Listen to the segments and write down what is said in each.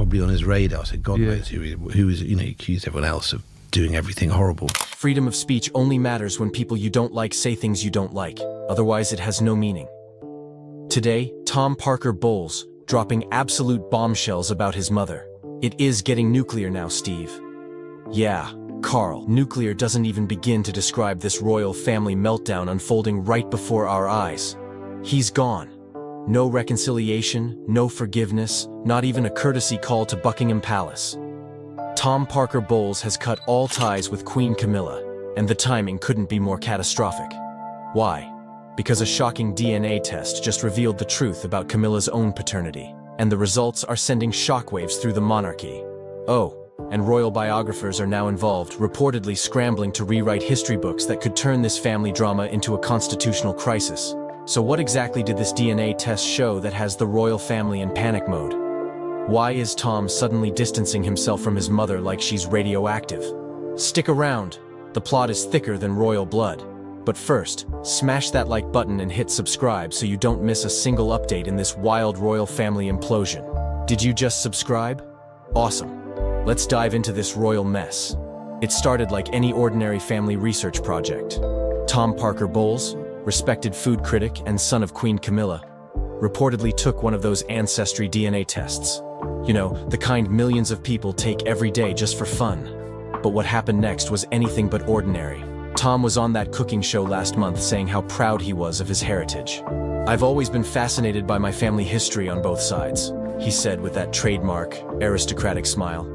probably on his radar. So God knows who is, he accused everyone else of doing everything horrible. Freedom of speech only matters when people you don't like say things you don't like. Otherwise, it has no meaning. Today, Tom Parker Bowles, dropping absolute bombshells about his mother. It is getting nuclear now, Steve. Yeah, Carl, nuclear doesn't even begin to describe this royal family meltdown unfolding right before our eyes. He's gone. No reconciliation, no forgiveness, not even a courtesy call to Buckingham Palace. Tom Parker Bowles has cut all ties with Queen Camilla, and the timing couldn't be more catastrophic. Why? Because a shocking DNA test just revealed the truth about Camilla's own paternity, and the results are sending shockwaves through the monarchy. Oh, and royal biographers are now involved, reportedly scrambling to rewrite history books that could turn this family drama into a constitutional crisis. So what exactly did this DNA test show that has the royal family in panic mode? Why is Tom suddenly distancing himself from his mother like she's radioactive? Stick around, the plot is thicker than royal blood. But first, smash that like button and hit subscribe so you don't miss a single update in this wild royal family implosion. Did you just subscribe? Awesome. Let's dive into this royal mess. It started like any ordinary family research project. Tom Parker Bowles, respected food critic and son of Queen Camilla, reportedly took one of those ancestry DNA tests. You know, the kind millions of people take every day just for fun. But what happened next was anything but ordinary. Tom was on that cooking show last month saying how proud he was of his heritage. "I've always been fascinated by my family history on both sides," he said with that trademark, aristocratic smile.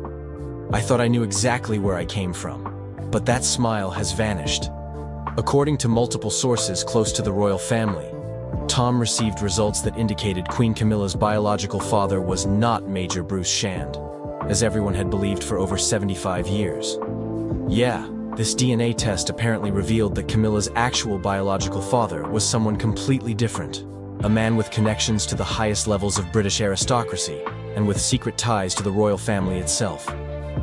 "I thought I knew exactly where I came from. But that smile has vanished." According to multiple sources close to the royal family, Tom received results that indicated Queen Camilla's biological father was not Major Bruce Shand, as everyone had believed for over 75 years. Yeah, this DNA test apparently revealed that Camilla's actual biological father was someone completely different, a man with connections to the highest levels of British aristocracy, and with secret ties to the royal family itself.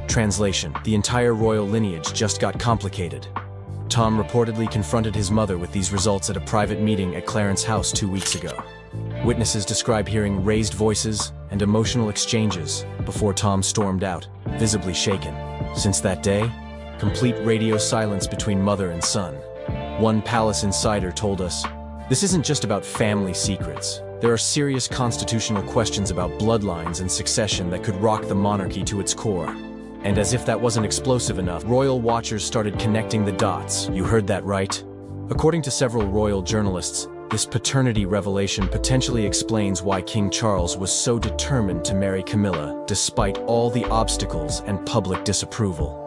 Translation: the entire royal lineage just got complicated. Tom reportedly confronted his mother with these results at a private meeting at Clarence House 2 weeks ago. Witnesses describe hearing raised voices and emotional exchanges before Tom stormed out, visibly shaken. Since that day, complete radio silence between mother and son. One palace insider told us, "This isn't just about family secrets. There are serious constitutional questions about bloodlines and succession that could rock the monarchy to its core." And as if that wasn't explosive enough, royal watchers started connecting the dots. You heard that right. According to several royal journalists, this paternity revelation potentially explains why King Charles was so determined to marry Camilla, despite all the obstacles and public disapproval.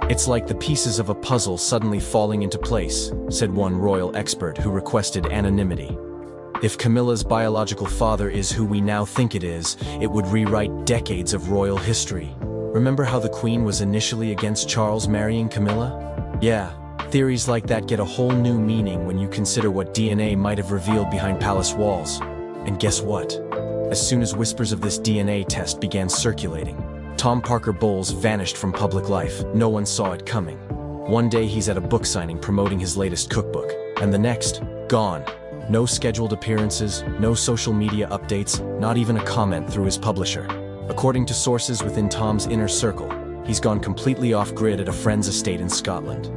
"It's like the pieces of a puzzle suddenly falling into place," said one royal expert who requested anonymity. "If Camilla's biological father is who we now think it is, it would rewrite decades of royal history. Remember how the Queen was initially against Charles marrying Camilla? Yeah, theories like that get a whole new meaning when you consider what DNA might have revealed behind palace walls. And guess what? As soon as whispers of this DNA test began circulating, Tom Parker Bowles vanished from public life. No one saw it coming. One day he's at a book signing promoting his latest cookbook, and the next, gone. No scheduled appearances, no social media updates, not even a comment through his publisher. According to sources within Tom's inner circle, he's gone completely off-grid at a friend's estate in Scotland.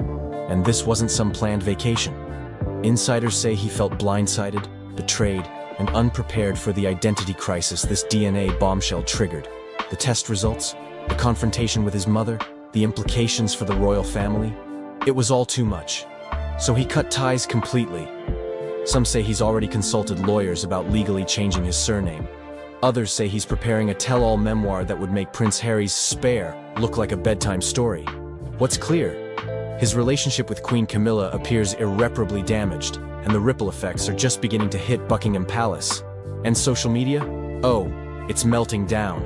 And this wasn't some planned vacation. Insiders say he felt blindsided, betrayed, and unprepared for the identity crisis this DNA bombshell triggered. The test results, the confrontation with his mother, the implications for the royal family. It was all too much. So he cut ties completely. Some say he's already consulted lawyers about legally changing his surname. Others say he's preparing a tell-all memoir that would make Prince Harry's Spare look like a bedtime story. What's clear? His relationship with Queen Camilla appears irreparably damaged, and the ripple effects are just beginning to hit Buckingham Palace. And social media? Oh, it's melting down.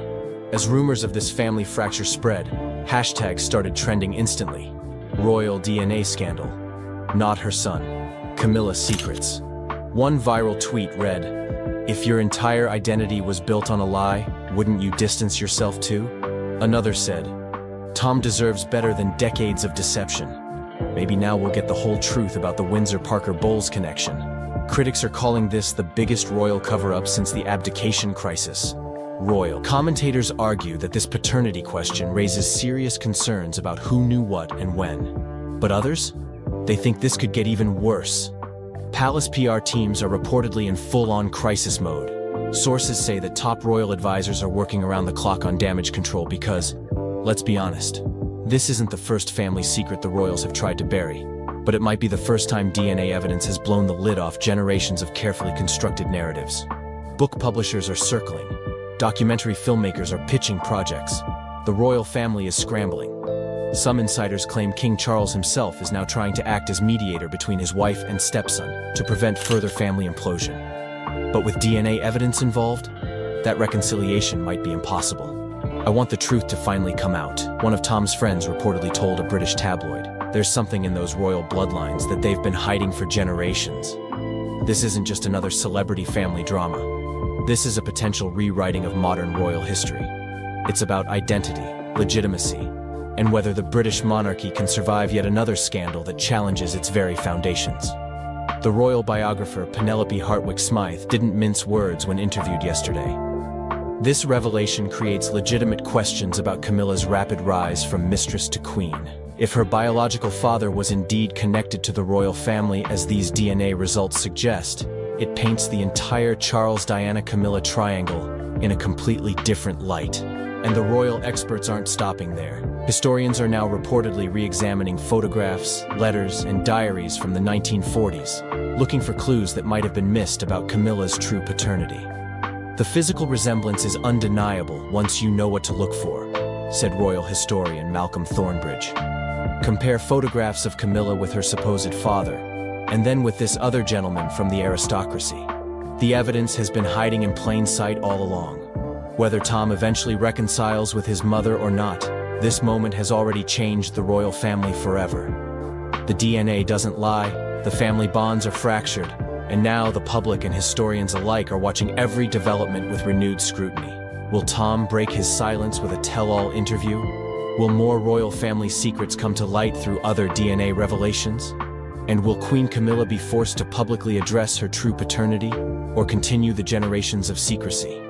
As rumors of this family fracture spread, hashtags started trending instantly. Royal DNA scandal. Not her son. Camilla secrets. One viral tweet read, "If your entire identity was built on a lie, wouldn't you distance yourself too?" Another said, "Tom deserves better than decades of deception. Maybe now we'll get the whole truth about the Windsor-Parker Bowles connection." Critics are calling this the biggest royal cover-up since the abdication crisis. royal. Commentators argue that this paternity question raises serious concerns about who knew what and when. But others? They think this could get even worse. Palace PR teams are reportedly in full-on crisis mode. Sources say that top royal advisors are working around the clock on damage control because, let's be honest, this isn't the first family secret the royals have tried to bury, but it might be the first time DNA evidence has blown the lid off generations of carefully constructed narratives. Book publishers are circling. Documentary filmmakers are pitching projects. The royal family is scrambling. Some insiders claim King Charles himself is now trying to act as mediator between his wife and stepson to prevent further family implosion. But with DNA evidence involved, that reconciliation might be impossible. I want the truth to finally come out, one of Tom's friends reportedly told a British tabloid. There's something in those royal bloodlines that they've been hiding for generations. This isn't just another celebrity family drama. This is a potential rewriting of modern royal history. It's about identity, legitimacy, and whether the British monarchy can survive yet another scandal that challenges its very foundations. The royal biographer Penelope Hartwick-Smythe didn't mince words when interviewed yesterday. This revelation creates legitimate questions about Camilla's rapid rise from mistress to queen. If her biological father was indeed connected to the royal family as these DNA results suggest, it paints the entire Charles-Diana-Camilla triangle in a completely different light. And the royal experts aren't stopping there. Historians are now reportedly re-examining photographs, letters, and diaries from the 1940s, looking for clues that might have been missed about Camilla's true paternity. The physical resemblance is undeniable once you know what to look for, said royal historian Malcolm Thornbridge. Compare photographs of Camilla with her supposed father, and then with this other gentleman from the aristocracy. The evidence has been hiding in plain sight all along. Whether Tom eventually reconciles with his mother or not, this moment has already changed the royal family forever. The DNA doesn't lie, the family bonds are fractured, and now the public and historians alike are watching every development with renewed scrutiny. Will Tom break his silence with a tell-all interview? Will more royal family secrets come to light through other DNA revelations? And will Queen Camilla be forced to publicly address her true paternity, or continue the generations of secrecy?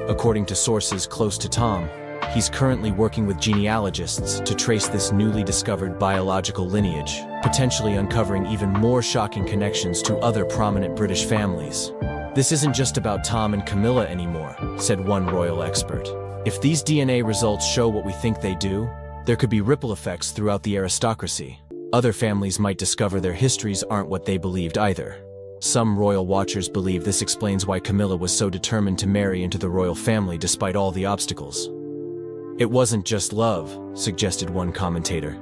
According to sources close to Tom, he's currently working with genealogists to trace this newly discovered biological lineage, potentially uncovering even more shocking connections to other prominent British families. This isn't just about Tom and Camilla anymore, said one royal expert. If these DNA results show what we think they do, there could be ripple effects throughout the aristocracy. Other families might discover their histories aren't what they believed either. Some royal watchers believe this explains why Camilla was so determined to marry into the royal family despite all the obstacles. It wasn't just love, suggested one commentator.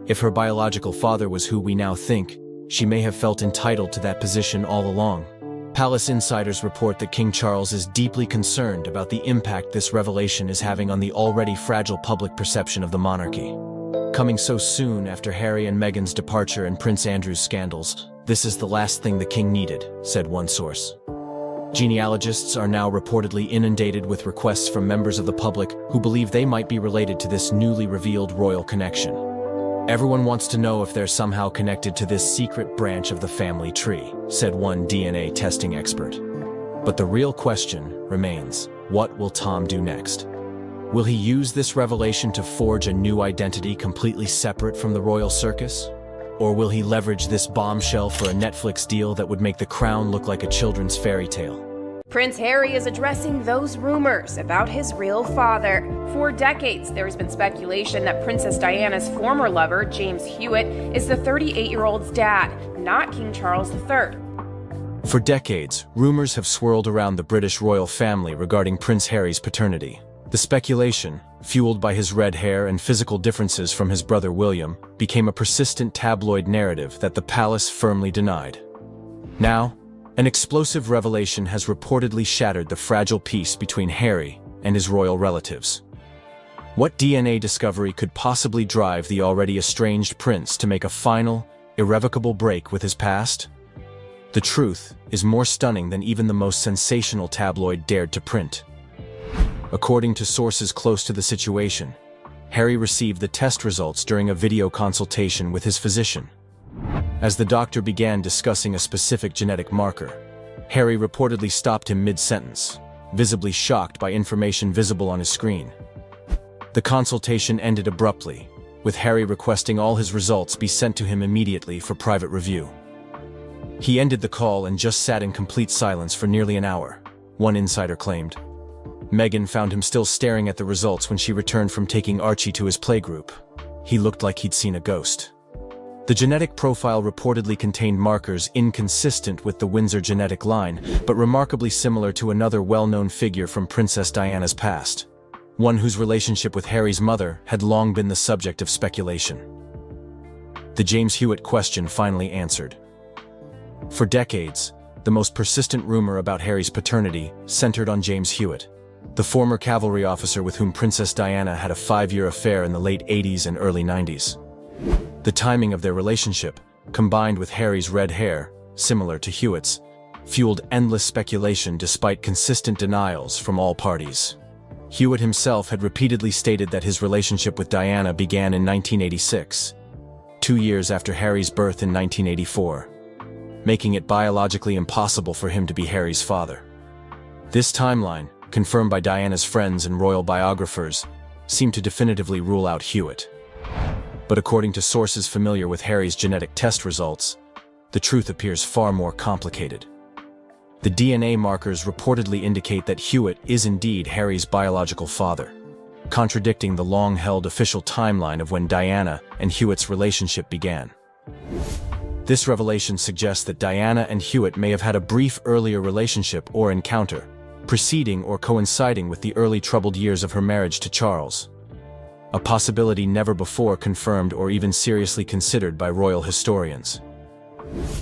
If her biological father was who we now think, she may have felt entitled to that position all along. Palace insiders report that King Charles is deeply concerned about the impact this revelation is having on the already fragile public perception of the monarchy. Coming so soon after Harry and Meghan's departure and Prince Andrew's scandals, this is the last thing the king needed, said one source. Genealogists are now reportedly inundated with requests from members of the public who believe they might be related to this newly revealed royal connection. Everyone wants to know if they're somehow connected to this secret branch of the family tree, said one DNA testing expert. But the real question remains, what will Tom do next? Will he use this revelation to forge a new identity completely separate from the royal circus? Or will he leverage this bombshell for a Netflix deal that would make The Crown look like a children's fairy tale? Prince Harry is addressing those rumors about his real father. For decades, there has been speculation that Princess Diana's former lover, James Hewitt, is the 38-year-old's dad, not King Charles III. For decades, rumors have swirled around the British royal family regarding Prince Harry's paternity. The speculation, fueled by his red hair and physical differences from his brother William, became a persistent tabloid narrative that the palace firmly denied. Now, an explosive revelation has reportedly shattered the fragile peace between Harry and his royal relatives. What DNA discovery could possibly drive the already estranged prince to make a final, irrevocable break with his past? The truth is more stunning than even the most sensational tabloid dared to print. According to sources close to the situation, Harry received the test results during a video consultation with his physician. As the doctor began discussing a specific genetic marker, Harry reportedly stopped him mid-sentence. visibly shocked by information visible on his screen. The consultation ended abruptly, with Harry requesting all his results be sent to him immediately for private review. He ended the call and just sat in complete silence for nearly an hour, one insider claimed. Meghan found him still staring at the results when she returned from taking Archie to his playgroup. He looked like he'd seen a ghost. The genetic profile reportedly contained markers inconsistent with the Windsor genetic line, but remarkably similar to another well-known figure from Princess Diana's past, one whose relationship with Harry's mother had long been the subject of speculation. The James Hewitt question finally answered. For decades, the most persistent rumor about Harry's paternity centered on James Hewitt, the former cavalry officer with whom Princess Diana had a 5-year affair in the late 80s and early 90s. The timing of their relationship, combined with Harry's red hair, similar to Hewitt's, fueled endless speculation despite consistent denials from all parties. Hewitt himself had repeatedly stated that his relationship with Diana began in 1986, 2 years after Harry's birth in 1984, making it biologically impossible for him to be Harry's father. This timeline, confirmed by Diana's friends and royal biographers, seemed to definitively rule out Hewitt. But according to sources familiar with Harry's genetic test results, the truth appears far more complicated. The DNA markers reportedly indicate that Hewitt is indeed Harry's biological father, contradicting the long-held official timeline of when Diana and Hewitt's relationship began. This revelation suggests that Diana and Hewitt may have had a brief earlier relationship or encounter, preceding or coinciding with the early troubled years of her marriage to Charles, a possibility never before confirmed or even seriously considered by royal historians.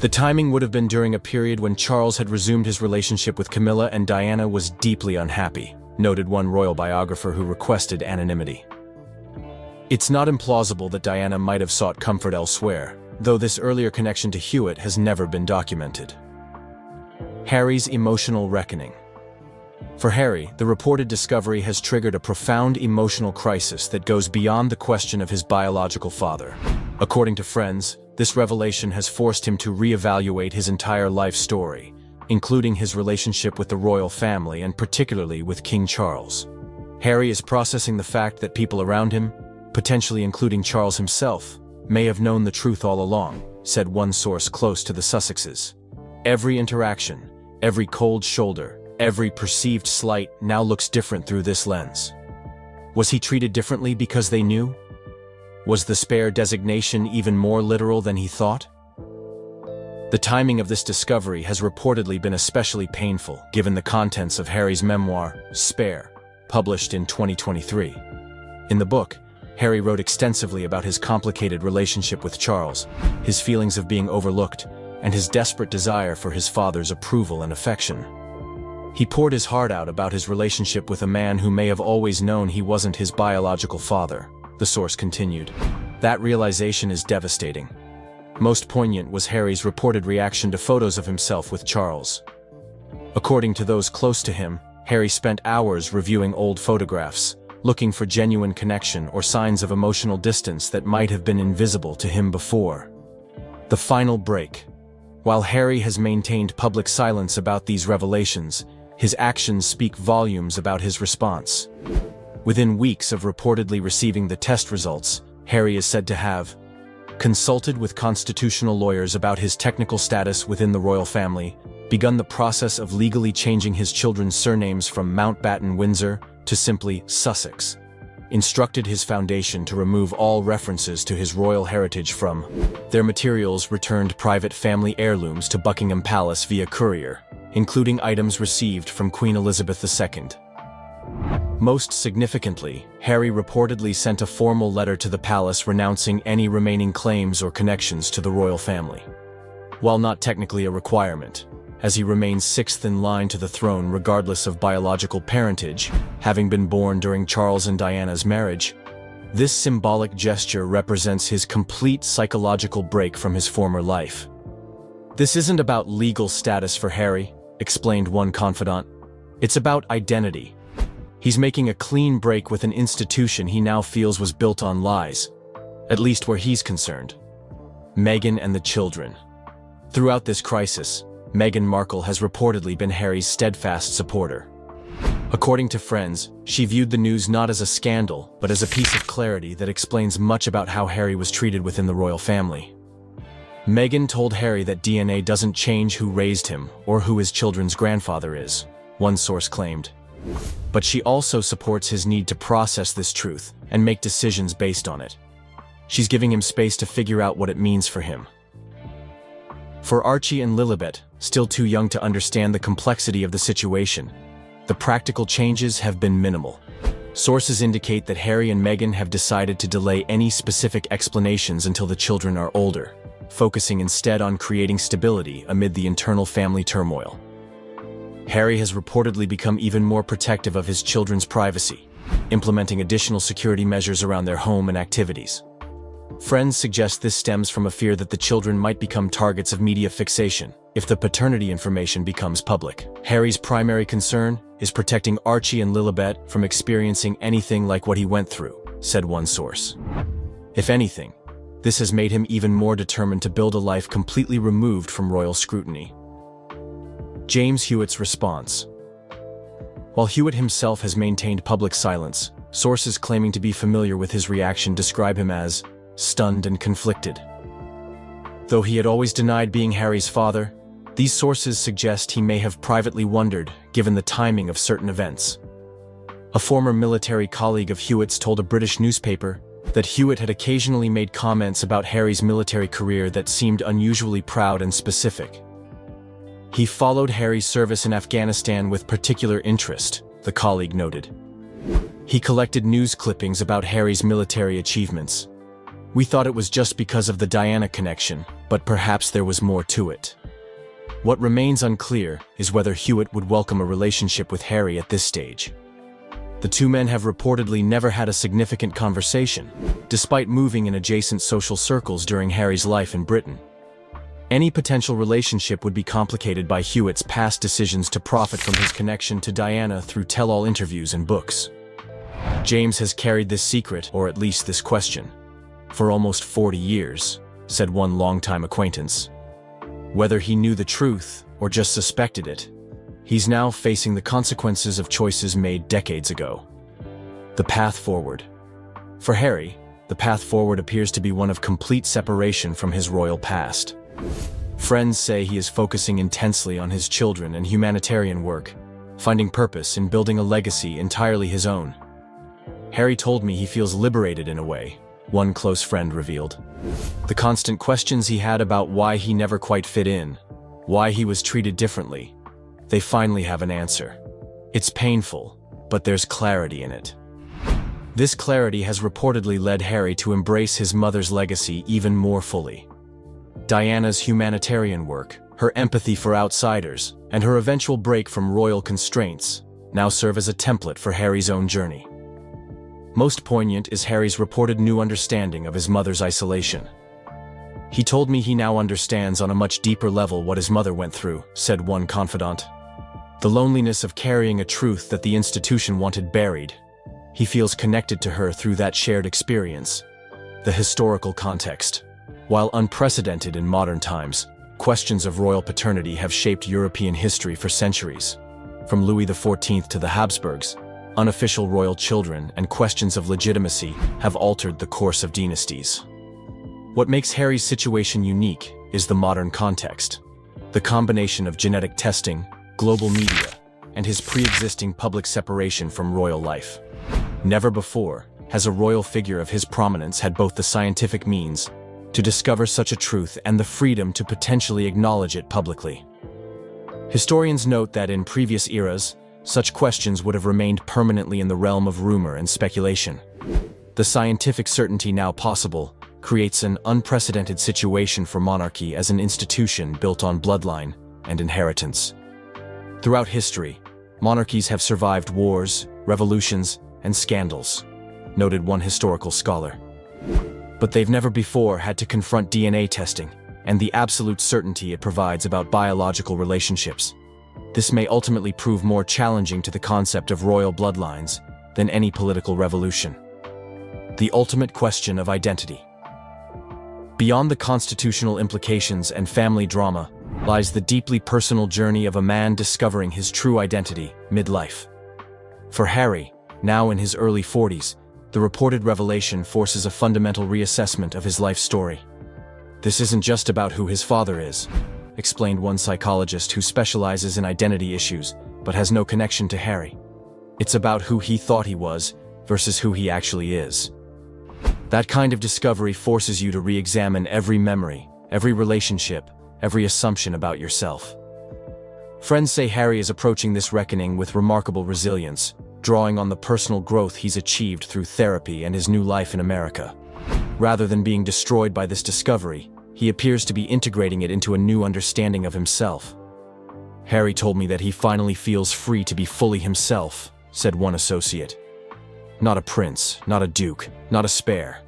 The timing would have been during a period when Charles had resumed his relationship with Camilla and Diana was deeply unhappy, noted one royal biographer who requested anonymity. It's not implausible that Diana might have sought comfort elsewhere, though this earlier connection to Hewitt has never been documented. Harry's emotional reckoning. For Harry, the reported discovery has triggered a profound emotional crisis that goes beyond the question of his biological father. According to friends, this revelation has forced him to reevaluate his entire life story, including his relationship with the royal family and particularly with King Charles. Harry is processing the fact that people around him, potentially including Charles himself, may have known the truth all along, said one source close to the Sussexes. Every interaction, every cold shoulder, every perceived slight now looks different through this lens. Was he treated differently because they knew? Was the spare designation even more literal than he thought? The timing of this discovery has reportedly been especially painful given the contents of Harry's memoir, Spare, published in 2023. In the book, Harry wrote extensively about his complicated relationship with Charles, his feelings of being overlooked, and his desperate desire for his father's approval and affection. He poured his heart out about his relationship with a man who may have always known he wasn't his biological father, the source continued. That realization is devastating. Most poignant was Harry's reported reaction to photos of himself with Charles. According to those close to him, Harry spent hours reviewing old photographs, looking for genuine connection or signs of emotional distance that might have been invisible to him before. The final break. While Harry has maintained public silence about these revelations, his actions speak volumes about his response. Within weeks of reportedly receiving the test results, Harry is said to have consulted with constitutional lawyers about his technical status within the royal family, begun the process of legally changing his children's surnames from Mountbatten-Windsor to simply Sussex, instructed his foundation to remove all references to his royal heritage from their materials, returned private family heirlooms to Buckingham Palace via courier, including items received from Queen Elizabeth II. Most significantly, Harry reportedly sent a formal letter to the palace renouncing any remaining claims or connections to the royal family. While not technically a requirement, as he remains sixth in line to the throne regardless of biological parentage, having been born during Charles and Diana's marriage, this symbolic gesture represents his complete psychological break from his former life. This isn't about legal status for Harry, explained one confidant. It's about identity. He's making a clean break with an institution he now feels was built on lies, at least where he's concerned. Meghan and the children. Throughout this crisis, Meghan Markle has reportedly been Harry's steadfast supporter. According to friends, she viewed the news not as a scandal, but as a piece of clarity that explains much about how Harry was treated within the royal family. Meghan told Harry that DNA doesn't change who raised him or who his children's grandfather is, one source claimed. But she also supports his need to process this truth and make decisions based on it. She's giving him space to figure out what it means for him. For Archie and Lilibet, still too young to understand the complexity of the situation, the practical changes have been minimal. Sources indicate that Harry and Meghan have decided to delay any specific explanations until the children are older, focusing instead on creating stability amid the internal family turmoil. Harry has reportedly become even more protective of his children's privacy, implementing additional security measures around their home and activities. Friends suggest this stems from a fear that the children might become targets of media fixation if the paternity information becomes public. Harry's primary concern is protecting Archie and Lilibet from experiencing anything like what he went through, said one source. If anything, this has made him even more determined to build a life completely removed from royal scrutiny. James Hewitt's response. While Hewitt himself has maintained public silence, sources claiming to be familiar with his reaction describe him as stunned and conflicted. Though he had always denied being Harry's father, these sources suggest he may have privately wondered, given the timing of certain events. A former military colleague of Hewitt's told a British newspaper that Hewitt had occasionally made comments about Harry's military career that seemed unusually proud and specific. He followed Harry's service in Afghanistan with particular interest, the colleague noted. He collected news clippings about Harry's military achievements. We thought it was just because of the Diana connection, but perhaps there was more to it. What remains unclear is whether Hewitt would welcome a relationship with Harry at this stage. The two men have reportedly never had a significant conversation, despite moving in adjacent social circles during Harry's life in Britain. Any potential relationship would be complicated by Hewitt's past decisions to profit from his connection to Diana through tell-all interviews and books. James has carried this secret, or at least this question, for almost 40 years, said one longtime acquaintance. Whether he knew the truth or just suspected it, he's now facing the consequences of choices made decades ago. The path forward. For Harry, the path forward appears to be one of complete separation from his royal past. Friends say he is focusing intensely on his children and humanitarian work, finding purpose in building a legacy entirely his own. Harry told me he feels liberated in a way, one close friend revealed. The constant questions he had about why he never quite fit in, why he was treated differently, they finally have an answer. It's painful, but there's clarity in it. This clarity has reportedly led Harry to embrace his mother's legacy even more fully. Diana's humanitarian work, her empathy for outsiders, and her eventual break from royal constraints now serve as a template for Harry's own journey. Most poignant is Harry's reported new understanding of his mother's isolation. He told me he now understands on a much deeper level what his mother went through, said one confidant. The loneliness of carrying a truth that the institution wanted buried. He feels connected to her through that shared experience. The historical context. While unprecedented in modern times, questions of royal paternity have shaped European history for centuries. From Louis XIV to the Habsburgs, unofficial royal children and questions of legitimacy have altered the course of dynasties. What makes Harry's situation unique is the modern context. The combination of genetic testing, global media, and his pre-existing public separation from royal life. Never before has a royal figure of his prominence had both the scientific means to discover such a truth and the freedom to potentially acknowledge it publicly. Historians note that in previous eras, such questions would have remained permanently in the realm of rumor and speculation. The scientific certainty now possible creates an unprecedented situation for monarchy as an institution built on bloodline and inheritance. Throughout history, monarchies have survived wars, revolutions, and scandals, noted one historical scholar. But they've never before had to confront DNA testing and the absolute certainty it provides about biological relationships. This may ultimately prove more challenging to the concept of royal bloodlines than any political revolution. The ultimate question of identity. Beyond the constitutional implications and family drama lies the deeply personal journey of a man discovering his true identity midlife. For Harry, now in his early 40s, the reported revelation forces a fundamental reassessment of his life story. "This isn't just about who his father is," explained one psychologist who specializes in identity issues but has no connection to Harry. "It's about who he thought he was versus who he actually is." That kind of discovery forces you to re-examine every memory, every relationship, every assumption about yourself. Friends say Harry is approaching this reckoning with remarkable resilience, drawing on the personal growth he's achieved through therapy and his new life in America. Rather than being destroyed by this discovery, he appears to be integrating it into a new understanding of himself. "Harry told me that he finally feels free to be fully himself," said one associate. "Not a prince, not a duke, not a spare.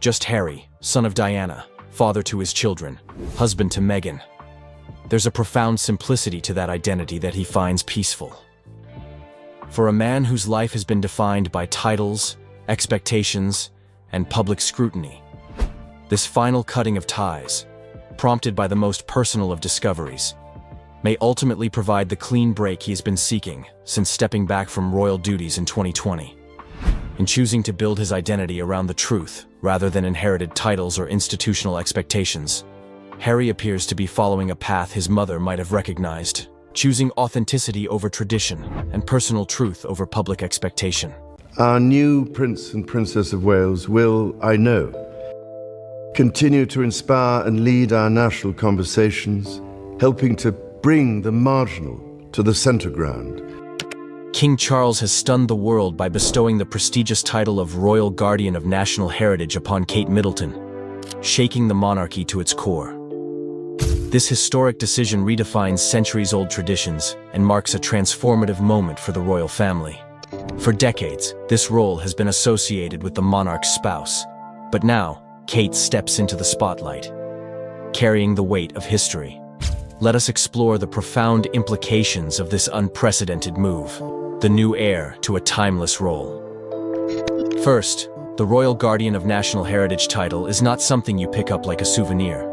Just Harry, son of Diana, father to his children, husband to Meghan." There's a profound simplicity to that identity that he finds peaceful. For a man whose life has been defined by titles, expectations, and public scrutiny, this final cutting of ties, prompted by the most personal of discoveries, may ultimately provide the clean break he's been seeking since stepping back from royal duties in 2020. In choosing to build his identity around the truth rather than inherited titles or institutional expectations, Harry appears to be following a path his mother might have recognized, choosing authenticity over tradition and personal truth over public expectation. Our new Prince and Princess of Wales will, I know, continue to inspire and lead our national conversations, helping to bring the marginal to the center ground. King Charles has stunned the world by bestowing the prestigious title of Royal Guardian of National Heritage upon Kate Middleton, shaking the monarchy to its core. This historic decision redefines centuries-old traditions and marks a transformative moment for the royal family. For decades, this role has been associated with the monarch's spouse, but now, Kate steps into the spotlight, carrying the weight of history. Let us explore the profound implications of this unprecedented move, the new heir to a timeless role. First, the Royal Guardian of National Heritage title is not something you pick up like a souvenir.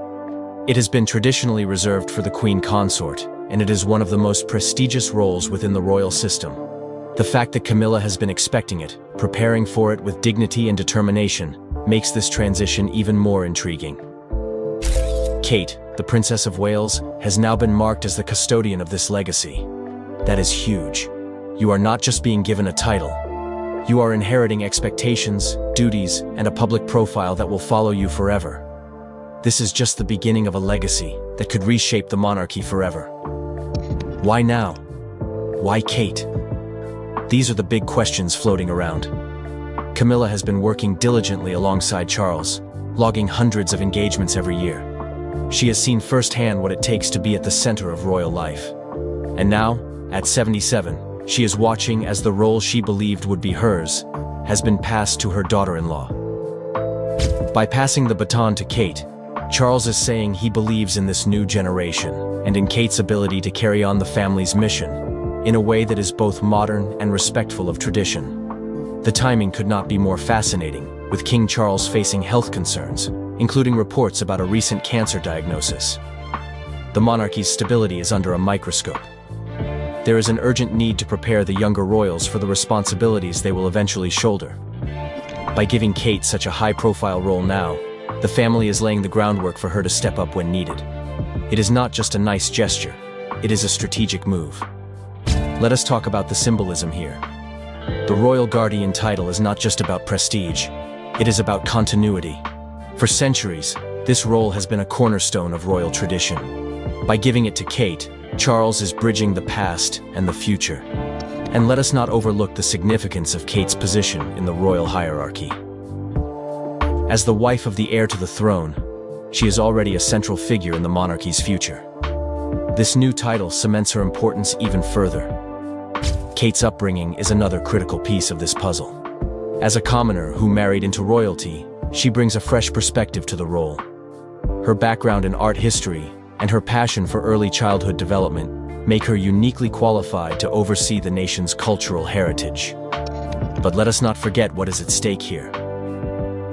It has been traditionally reserved for the Queen Consort, and it is one of the most prestigious roles within the royal system. The fact that Camilla has been expecting it, preparing for it with dignity and determination, makes this transition even more intriguing. Kate, the Princess of Wales, has now been marked as the custodian of this legacy. That is huge. You are not just being given a title. You are inheriting expectations, duties, and a public profile that will follow you forever. This is just the beginning of a legacy that could reshape the monarchy forever. Why now? Why Kate? These are the big questions floating around. Camilla has been working diligently alongside Charles, logging hundreds of engagements every year. She has seen firsthand what it takes to be at the center of royal life. And now, at 77, she is watching as the role she believed would be hers has been passed to her daughter-in-law. By passing the baton to Kate, Charles is saying he believes in this new generation and in Kate's ability to carry on the family's mission in a way that is both modern and respectful of tradition. The timing could not be more fascinating, with King Charles facing health concerns, including reports about a recent cancer diagnosis. The monarchy's stability is under a microscope. There is an urgent need to prepare the younger royals for the responsibilities they will eventually shoulder. By giving Kate such a high-profile role now, the family is laying the groundwork for her to step up when needed. It is not just a nice gesture, it is a strategic move. Let us talk about the symbolism here. The Royal Guardian title is not just about prestige, it is about continuity. For centuries, this role has been a cornerstone of royal tradition. By giving it to Kate, Charles is bridging the past and the future. And let us not overlook the significance of Kate's position in the royal hierarchy. As the wife of the heir to the throne, she is already a central figure in the monarchy's future. This new title cements her importance even further. Kate's upbringing is another critical piece of this puzzle. As a commoner who married into royalty, she brings a fresh perspective to the role. Her background in art history and her passion for early childhood development make her uniquely qualified to oversee the nation's cultural heritage. But let us not forget what is at stake here.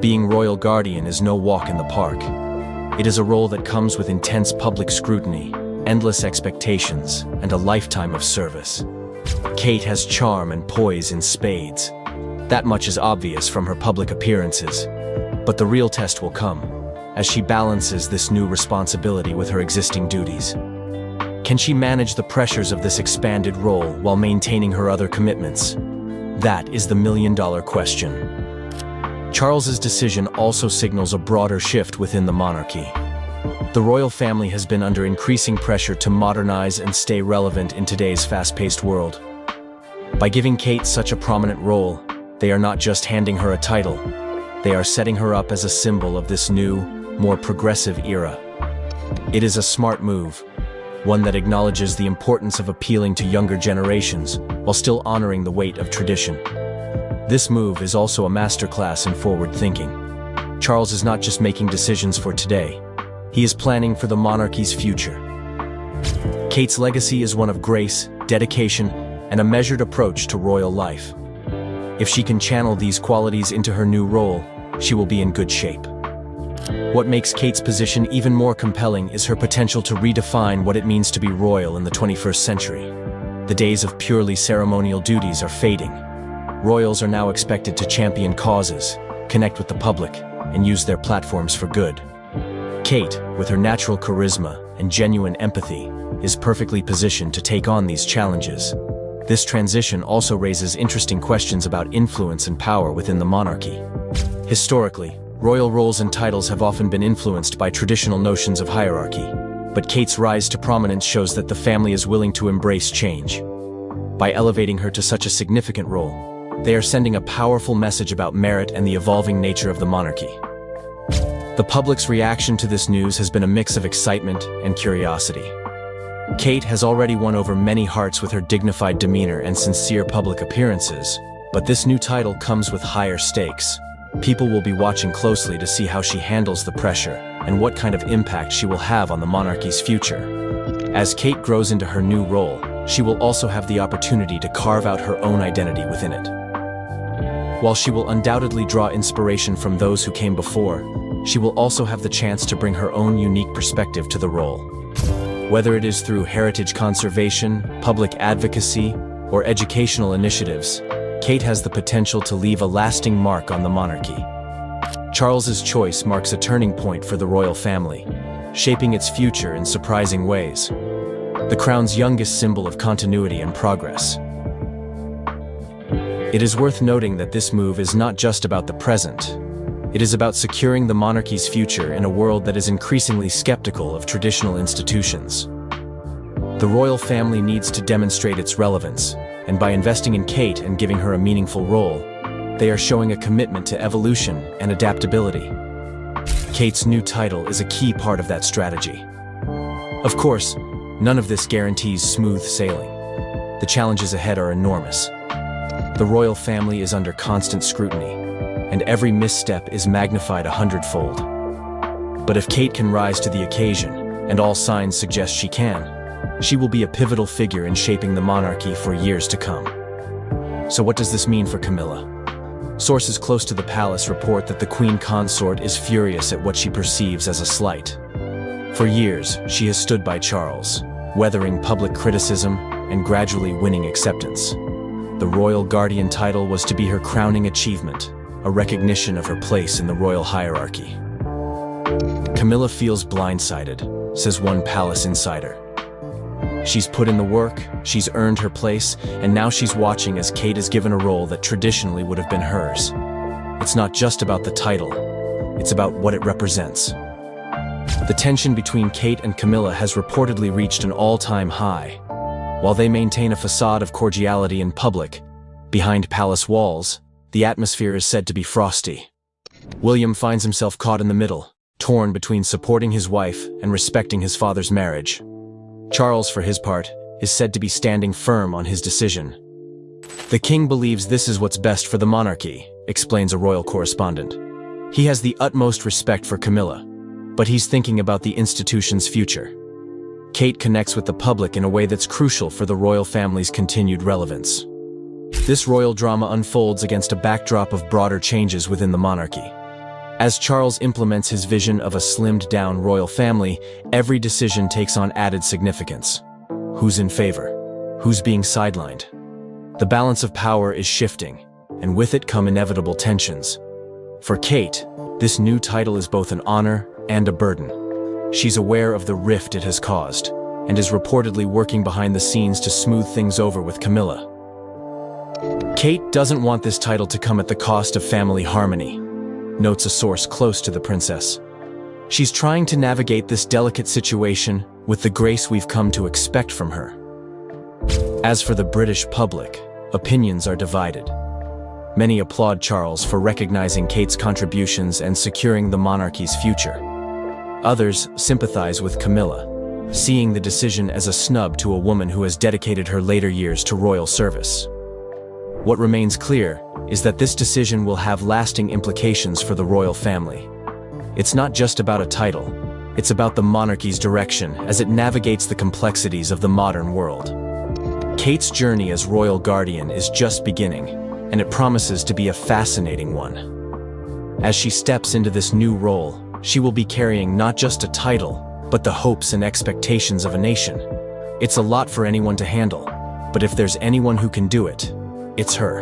Being royal guardian is no walk in the park. It is a role that comes with intense public scrutiny, endless expectations, and a lifetime of service. Kate has charm and poise in spades. That much is obvious from her public appearances. But the real test will come, as she balances this new responsibility with her existing duties. Can she manage the pressures of this expanded role while maintaining her other commitments? That is the million-dollar question. Charles's decision also signals a broader shift within the monarchy. The royal family has been under increasing pressure to modernize and stay relevant in today's fast-paced world. By giving Kate such a prominent role, they are not just handing her a title, they are setting her up as a symbol of this new, more progressive era. It is a smart move, one that acknowledges the importance of appealing to younger generations while still honoring the weight of tradition. This move is also a masterclass in forward thinking. Charles is not just making decisions for today, he is planning for the monarchy's future. Kate's legacy is one of grace, dedication, and a measured approach to royal life. If she can channel these qualities into her new role, she will be in good shape. What makes Kate's position even more compelling is her potential to redefine what it means to be royal in the 21st century. The days of purely ceremonial duties are fading. Royals are now expected to champion causes, connect with the public, and use their platforms for good. Kate, with her natural charisma and genuine empathy, is perfectly positioned to take on these challenges. This transition also raises interesting questions about influence and power within the monarchy. Historically, royal roles and titles have often been influenced by traditional notions of hierarchy, but Kate's rise to prominence shows that the family is willing to embrace change. By elevating her to such a significant role, they are sending a powerful message about merit and the evolving nature of the monarchy. The public's reaction to this news has been a mix of excitement and curiosity. Kate has already won over many hearts with her dignified demeanor and sincere public appearances, but this new title comes with higher stakes. People will be watching closely to see how she handles the pressure and what kind of impact she will have on the monarchy's future. As Kate grows into her new role, she will also have the opportunity to carve out her own identity within it. While she will undoubtedly draw inspiration from those who came before, she will also have the chance to bring her own unique perspective to the role. Whether it is through heritage conservation, public advocacy, or educational initiatives, Kate has the potential to leave a lasting mark on the monarchy. Charles's choice marks a turning point for the royal family, shaping its future in surprising ways. The crown's youngest symbol of continuity and progress. It is worth noting that this move is not just about the present. It is about securing the monarchy's future in a world that is increasingly skeptical of traditional institutions. The royal family needs to demonstrate its relevance, and by investing in Kate and giving her a meaningful role, they are showing a commitment to evolution and adaptability. Kate's new title is a key part of that strategy. Of course, none of this guarantees smooth sailing. The challenges ahead are enormous. The royal family is under constant scrutiny, and every misstep is magnified 100-fold. But if Kate can rise to the occasion, and all signs suggest she can, she will be a pivotal figure in shaping the monarchy for years to come. So what does this mean for Camilla? Sources close to the palace report that the queen consort is furious at what she perceives as a slight. For years, she has stood by Charles, weathering public criticism and gradually winning acceptance. The royal guardian title was to be her crowning achievement, a recognition of her place in the royal hierarchy. Camilla feels blindsided, says one palace insider. She's put in the work, she's earned her place, and now she's watching as Kate is given a role that traditionally would have been hers. It's not just about the title, it's about what it represents. The tension between Kate and Camilla has reportedly reached an all-time high. While they maintain a facade of cordiality in public, behind palace walls, the atmosphere is said to be frosty. William finds himself caught in the middle, torn between supporting his wife and respecting his father's marriage. Charles, for his part, is said to be standing firm on his decision. The king believes this is what's best for the monarchy, explains a royal correspondent. He has the utmost respect for Camilla, but he's thinking about the institution's future. Kate connects with the public in a way that's crucial for the royal family's continued relevance. This royal drama unfolds against a backdrop of broader changes within the monarchy. As Charles implements his vision of a slimmed-down royal family, every decision takes on added significance. Who's in favor? Who's being sidelined? The balance of power is shifting, and with it come inevitable tensions. For Kate, this new title is both an honor and a burden. She's aware of the rift it has caused, and is reportedly working behind the scenes to smooth things over with Camilla. Kate doesn't want this title to come at the cost of family harmony, notes a source close to the princess. She's trying to navigate this delicate situation with the grace we've come to expect from her. As for the British public, opinions are divided. Many applaud Charles for recognizing Kate's contributions and securing the monarchy's future. Others sympathize with Camilla, seeing the decision as a snub to a woman who has dedicated her later years to royal service. What remains clear is that this decision will have lasting implications for the royal family. It's not just about a title, it's about the monarchy's direction as it navigates the complexities of the modern world. Kate's journey as royal guardian is just beginning, and it promises to be a fascinating one. As she steps into this new role, she will be carrying not just a title, but the hopes and expectations of a nation. It's a lot for anyone to handle, but if there's anyone who can do it, it's her.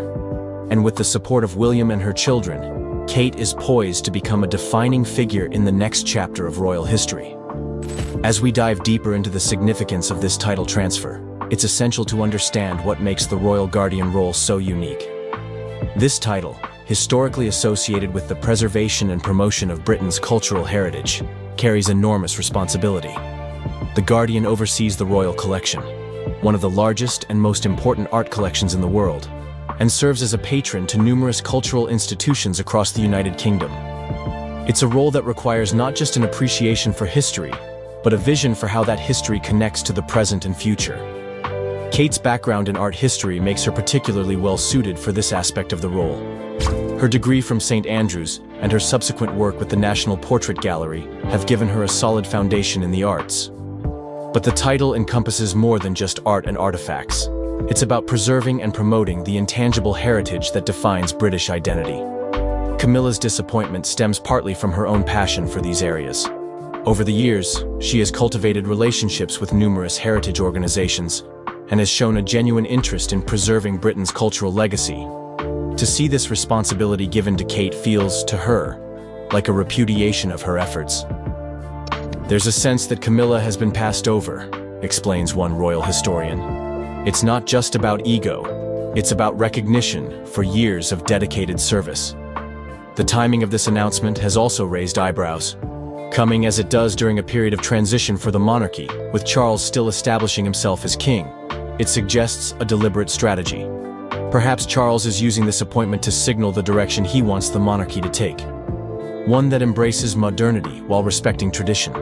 And with the support of William and her children, Kate is poised to become a defining figure in the next chapter of royal history. As we dive deeper into the significance of this title transfer, it's essential to understand what makes the royal guardian role so unique. This title, historically associated with the preservation and promotion of Britain's cultural heritage, carries enormous responsibility. The Guardian oversees the royal collection, one of the largest and most important art collections in the world, and serves as a patron to numerous cultural institutions across the United Kingdom. It's a role that requires not just an appreciation for history, but a vision for how that history connects to the present and future. Kate's background in art history makes her particularly well-suited for this aspect of the role. Her degree from St. Andrews and her subsequent work with the National Portrait Gallery have given her a solid foundation in the arts. But the title encompasses more than just art and artifacts. It's about preserving and promoting the intangible heritage that defines British identity. Camilla's disappointment stems partly from her own passion for these areas. Over the years, she has cultivated relationships with numerous heritage organizations and has shown a genuine interest in preserving Britain's cultural legacy. To see this responsibility given to Kate feels, to her, like a repudiation of her efforts. There's a sense that Camilla has been passed over, explains one royal historian. It's not just about ego, it's about recognition for years of dedicated service. The timing of this announcement has also raised eyebrows, coming as it does during a period of transition for the monarchy, with Charles still establishing himself as king. It suggests a deliberate strategy. Perhaps Charles is using this appointment to signal the direction he wants the monarchy to take, one that embraces modernity while respecting tradition.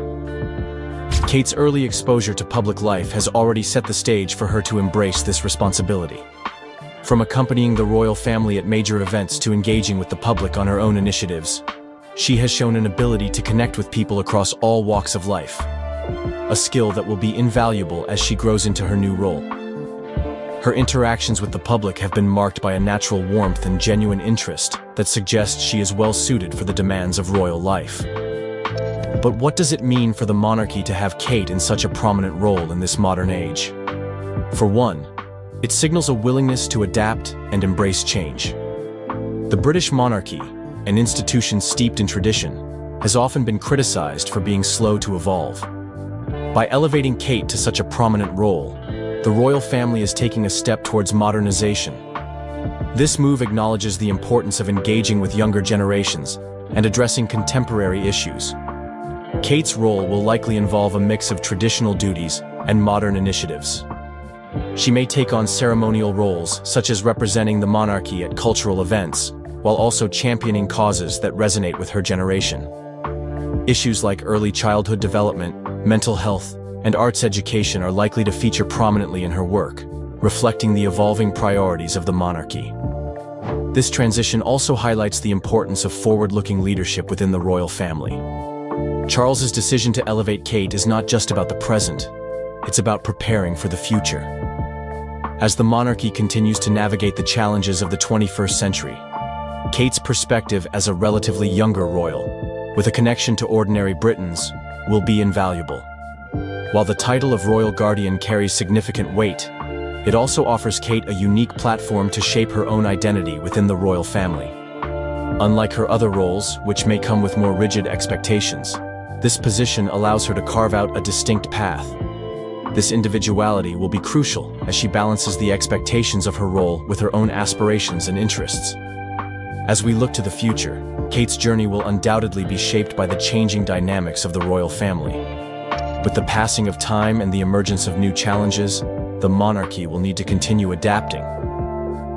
Kate's early exposure to public life has already set the stage for her to embrace this responsibility. From accompanying the royal family at major events to engaging with the public on her own initiatives, she has shown an ability to connect with people across all walks of life, a skill that will be invaluable as she grows into her new role. Her interactions with the public have been marked by a natural warmth and genuine interest that suggests she is well suited for the demands of royal life. But what does it mean for the monarchy to have Kate in such a prominent role in this modern age? For one, it signals a willingness to adapt and embrace change. The British monarchy, an institution steeped in tradition, has often been criticized for being slow to evolve. By elevating Kate to such a prominent role, the royal family is taking a step towards modernization. This move acknowledges the importance of engaging with younger generations and addressing contemporary issues. Kate's role will likely involve a mix of traditional duties and modern initiatives. She may take on ceremonial roles, such as representing the monarchy at cultural events, while also championing causes that resonate with her generation. Issues like early childhood development, mental health, and arts education are likely to feature prominently in her work, reflecting the evolving priorities of the monarchy. This transition also highlights the importance of forward-looking leadership within the royal family. Charles's decision to elevate Kate is not just about the present, it's about preparing for the future. As the monarchy continues to navigate the challenges of the 21st century, Kate's perspective as a relatively younger royal, with a connection to ordinary Britons, will be invaluable. While the title of Royal Guardian carries significant weight, It also offers Kate a unique platform to shape her own identity within the royal family. Unlike her other roles, which may come with more rigid expectations, this position allows her to carve out a distinct path. This individuality will be crucial as she balances the expectations of her role with her own aspirations and interests. As we look to the future, Kate's journey will undoubtedly be shaped by the changing dynamics of the royal family. With the passing of time and the emergence of new challenges, the monarchy will need to continue adapting.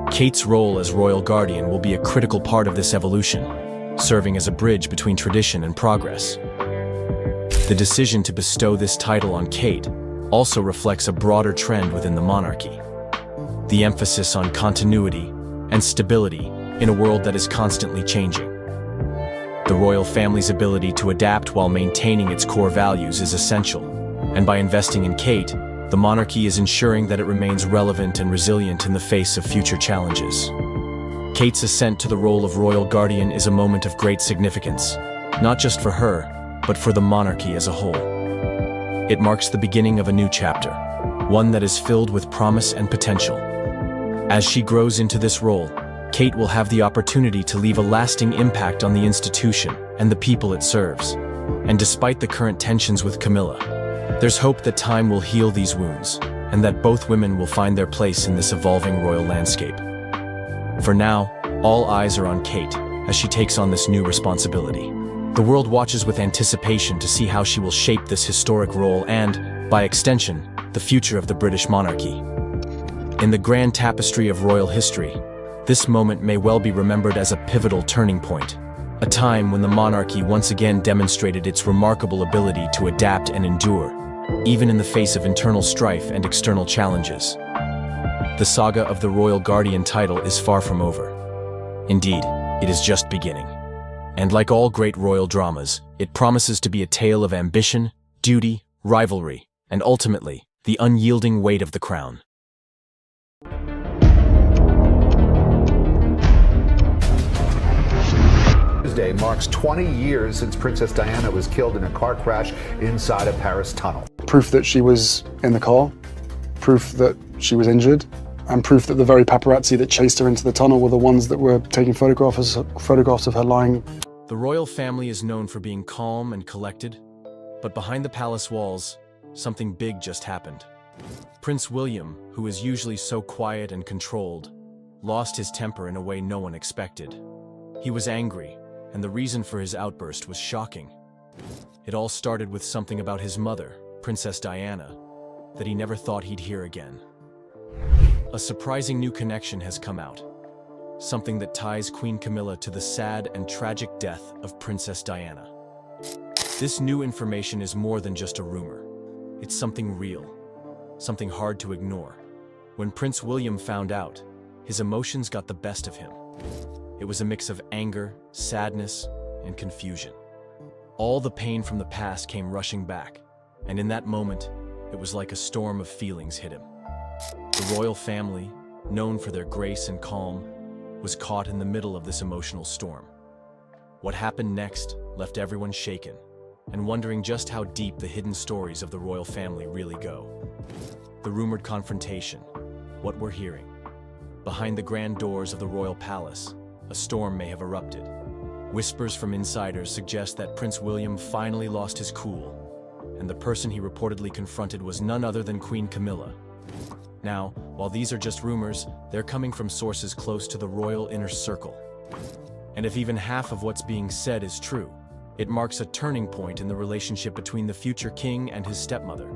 Kate's role as royal guardian will be a critical part of this evolution, serving as a bridge between tradition and progress. The decision to bestow this title on Kate also reflects a broader trend within the monarchy. The emphasis on continuity and stability in a world that is constantly changing. The royal family's ability to adapt while maintaining its core values is essential, and by investing in Kate, the monarchy is ensuring that it remains relevant and resilient in the face of future challenges. Kate's ascent to the role of royal guardian is a moment of great significance, not just for her, but for the monarchy as a whole. It marks the beginning of a new chapter, one that is filled with promise and potential. As she grows into this role, Kate will have the opportunity to leave a lasting impact on the institution and the people it serves. And despite the current tensions with Camilla, there's hope that time will heal these wounds, and that both women will find their place in this evolving royal landscape. For now, all eyes are on Kate as she takes on this new responsibility. The world watches with anticipation to see how she will shape this historic role and, by extension, the future of the British monarchy. In the grand tapestry of royal history, this moment may well be remembered as a pivotal turning point, a time when the monarchy once again demonstrated its remarkable ability to adapt and endure, even in the face of internal strife and external challenges. The saga of the royal guardian title is far from over. Indeed, it is just beginning. And like all great royal dramas, it promises to be a tale of ambition, duty, rivalry, and ultimately, the unyielding weight of the crown. Tuesday marks 20 years since Princess Diana was killed in a car crash inside a Paris tunnel. Proof that she was in the car, proof that she was injured, and proof that the very paparazzi that chased her into the tunnel were the ones that were taking photographs of her lying. The royal family is known for being calm and collected, but behind the palace walls, something big just happened. Prince William, who is usually so quiet and controlled, lost his temper in a way no one expected. He was angry, and the reason for his outburst was shocking. It all started with something about his mother, Princess Diana, that he never thought he'd hear again. A surprising new connection has come out, something that ties Queen Camilla to the sad and tragic death of Princess Diana. This new information is more than just a rumor. It's something real, something hard to ignore. When Prince William found out, his emotions got the best of him. It was a mix of anger, sadness, and confusion. All the pain from the past came rushing back, and in that moment, it was like a storm of feelings hit him. The royal family, known for their grace and calm, was caught in the middle of this emotional storm. What happened next left everyone shaken and wondering just how deep the hidden stories of the royal family really go. The rumored confrontation, what we're hearing. Behind the grand doors of the royal palace, a storm may have erupted. Whispers from insiders suggest that Prince William finally lost his cool, and the person he reportedly confronted was none other than Queen Camilla. Now, while these are just rumors, they're coming from sources close to the royal inner circle. And if even half of what's being said is true, it marks a turning point in the relationship between the future king and his stepmother.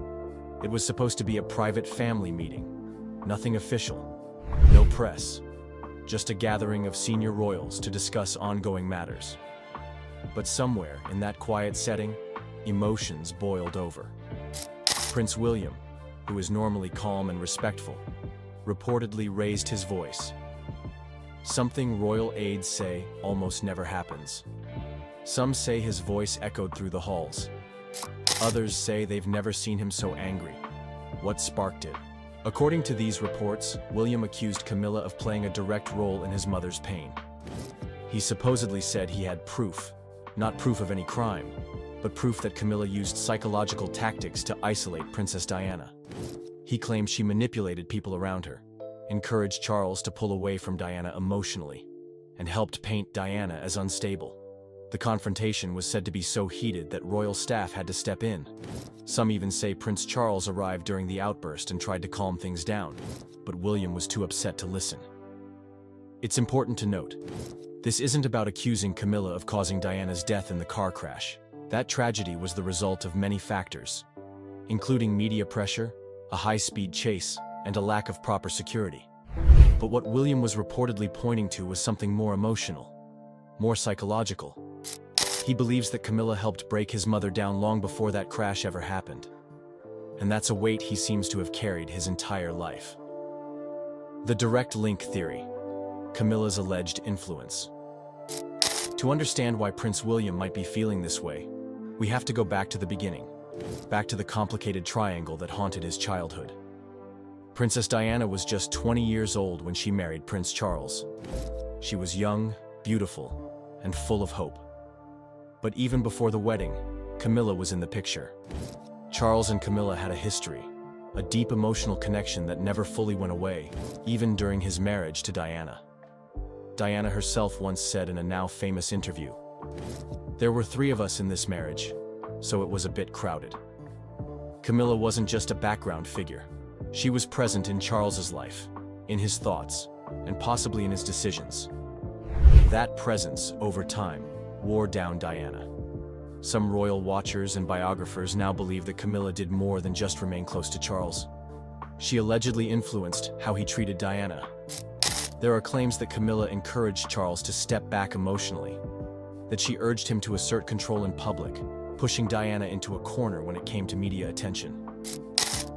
It was supposed to be a private family meeting, nothing official, no press, just a gathering of senior royals to discuss ongoing matters. But somewhere in that quiet setting, emotions boiled over. Prince William, who is normally calm and respectful, reportedly raised his voice. Something royal aides say almost never happens. Some say his voice echoed through the halls. Others say they've never seen him so angry. What sparked it? According to these reports, William accused Camilla of playing a direct role in his mother's pain. He supposedly said he had proof, not proof of any crime, but proof that Camilla used psychological tactics to isolate Princess Diana. He claimed she manipulated people around her, encouraged Charles to pull away from Diana emotionally, and helped paint Diana as unstable. The confrontation was said to be so heated that royal staff had to step in. Some even say Prince Charles arrived during the outburst and tried to calm things down, but William was too upset to listen. It's important to note, this isn't about accusing Camilla of causing Diana's death in the car crash. That tragedy was the result of many factors, including media pressure, a high-speed chase, and a lack of proper security. But what William was reportedly pointing to was something more emotional, more psychological. He believes that Camilla helped break his mother down long before that crash ever happened. And that's a weight he seems to have carried his entire life. The direct link theory, Camilla's alleged influence. To understand why Prince William might be feeling this way, we have to go back to the beginning, back to the complicated triangle that haunted his childhood. Princess Diana was just 20 years old when she married Prince Charles. She was young, beautiful, and full of hope. But even before the wedding, Camilla was in the picture. Charles and Camilla had a history, a deep emotional connection that never fully went away, even during his marriage to Diana. Diana herself once said in a now famous interview, "There were 3 of us in this marriage, so it was a bit crowded." Camilla wasn't just a background figure. She was present in Charles's life, in his thoughts, and possibly in his decisions. That presence, over time, wore down Diana. Some royal watchers and biographers now believe that Camilla did more than just remain close to Charles. She allegedly influenced how he treated Diana. There are claims that Camilla encouraged Charles to step back emotionally, that she urged him to assert control in public, pushing Diana into a corner when it came to media attention.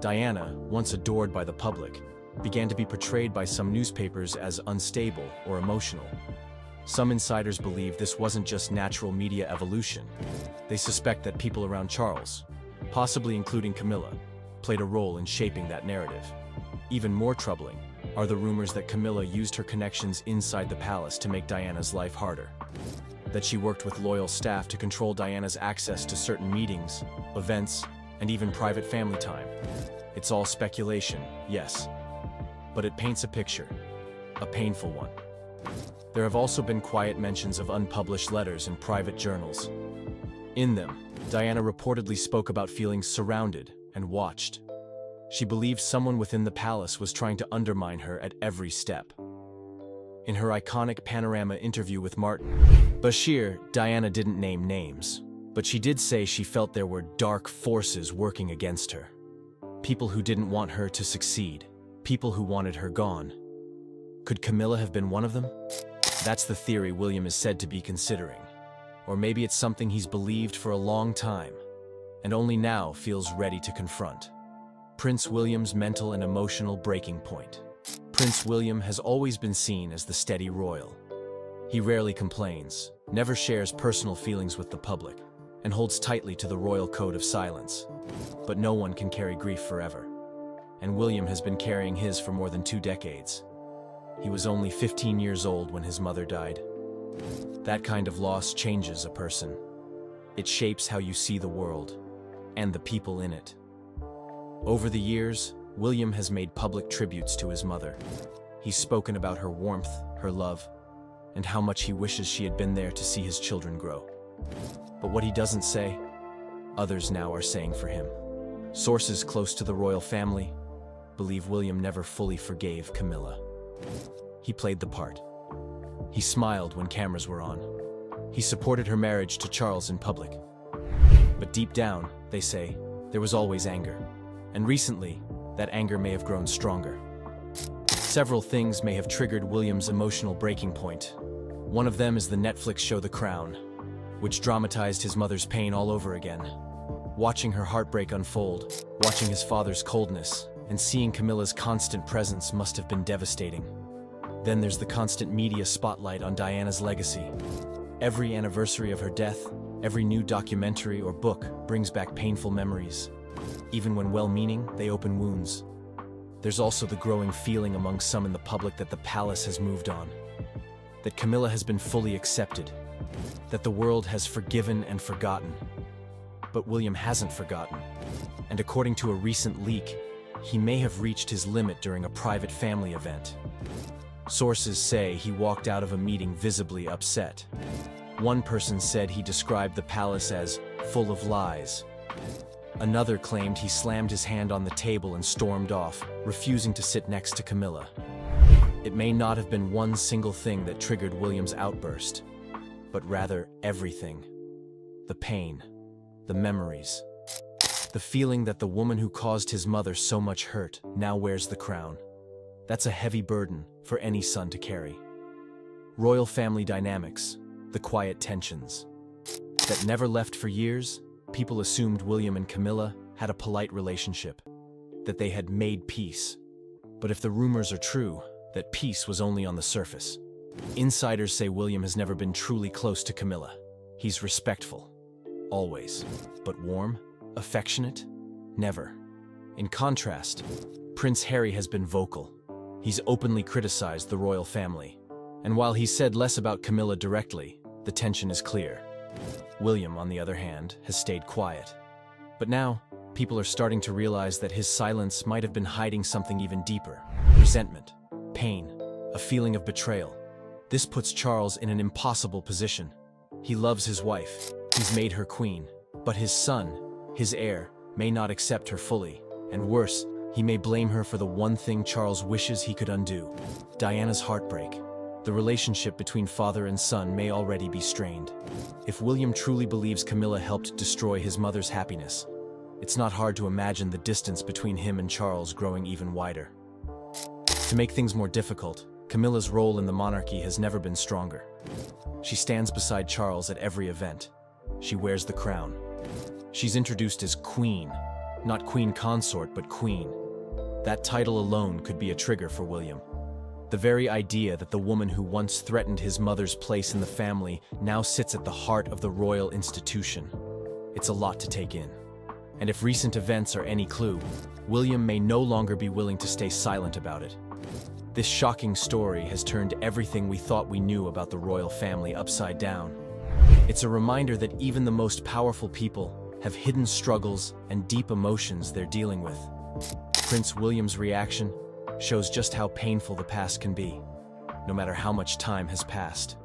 Diana, once adored by the public, began to be portrayed by some newspapers as unstable or emotional. Some insiders believe this wasn't just natural media evolution. They suspect that people around Charles, possibly including Camilla, played a role in shaping that narrative. Even more troubling are the rumors that Camilla used her connections inside the palace to make Diana's life harder. That she worked with loyal staff to control Diana's access to certain meetings, events, and even private family time. It's all speculation, yes, but it paints a picture, a painful one. There have also been quiet mentions of unpublished letters in private journals. In them, Diana reportedly spoke about feeling surrounded and watched. She believed someone within the palace was trying to undermine her at every step. In her iconic Panorama interview with Martin Bashir, Diana didn't name names, but she did say she felt there were dark forces working against her. People who didn't want her to succeed, people who wanted her gone. Could Camilla have been one of them? That's the theory William is said to be considering. Or maybe it's something he's believed for a long time, and only now feels ready to confront. Prince William's mental and emotional breaking point. Prince William has always been seen as the steady royal. He rarely complains, never shares personal feelings with the public, and holds tightly to the royal code of silence. But no one can carry grief forever. And William has been carrying his for more than 2 decades. He was only 15 years old when his mother died. That kind of loss changes a person. It shapes how you see the world, and the people in it. Over the years, William has made public tributes to his mother. He's spoken about her warmth, her love, and how much he wishes she had been there to see his children grow. But what he doesn't say, others now are saying for him. Sources close to the royal family believe William never fully forgave Camilla. He played the part. He smiled when cameras were on. He supported her marriage to Charles in public. But deep down, they say, there was always anger. And recently, that anger may have grown stronger. Several things may have triggered William's emotional breaking point. One of them is the Netflix show The Crown, which dramatized his mother's pain all over again. Watching her heartbreak unfold, watching his father's coldness, and seeing Camilla's constant presence must have been devastating. Then there's the constant media spotlight on Diana's legacy. Every anniversary of her death, every new documentary or book brings back painful memories. Even when well-meaning, they open wounds. There's also the growing feeling among some in the public that the palace has moved on. That Camilla has been fully accepted. That the world has forgiven and forgotten. But William hasn't forgotten. And according to a recent leak, he may have reached his limit during a private family event. Sources say he walked out of a meeting visibly upset. One person said he described the palace as full of lies. Another claimed he slammed his hand on the table and stormed off, refusing to sit next to Camilla. It may not have been one single thing that triggered William's outburst, but rather everything. The pain, the memories, the feeling that the woman who caused his mother so much hurt now wears the crown. That's a heavy burden for any son to carry. Royal family dynamics, the quiet tensions that never left for years. People assumed William and Camilla had a polite relationship, that they had made peace. But if the rumors are true, that peace was only on the surface. Insiders say William has never been truly close to Camilla. He's respectful, always. But warm, affectionate? Never. In contrast, Prince Harry has been vocal. He's openly criticized the royal family. And while he said less about Camilla directly, the tension is clear. William, on the other hand, has stayed quiet. But now, people are starting to realize that his silence might have been hiding something even deeper. Resentment, pain, a feeling of betrayal. This puts Charles in an impossible position. He loves his wife. He's made her queen. But his son, his heir, may not accept her fully. And worse, he may blame her for the one thing Charles wishes he could undo: Diana's heartbreak. The relationship between father and son may already be strained. If William truly believes Camilla helped destroy his mother's happiness, it's not hard to imagine the distance between him and Charles growing even wider. To make things more difficult, Camilla's role in the monarchy has never been stronger. She stands beside Charles at every event. She wears the crown. She's introduced as queen, not queen consort, but queen. That title alone could be a trigger for William. The very idea that the woman who once threatened his mother's place in the family now sits at the heart of the royal institution. It's a lot to take in. And if recent events are any clue, William may no longer be willing to stay silent about it. This shocking story has turned everything we thought we knew about the royal family upside down. It's a reminder that even the most powerful people have hidden struggles and deep emotions they're dealing with. Prince William's reaction shows just how painful the past can be, no matter how much time has passed.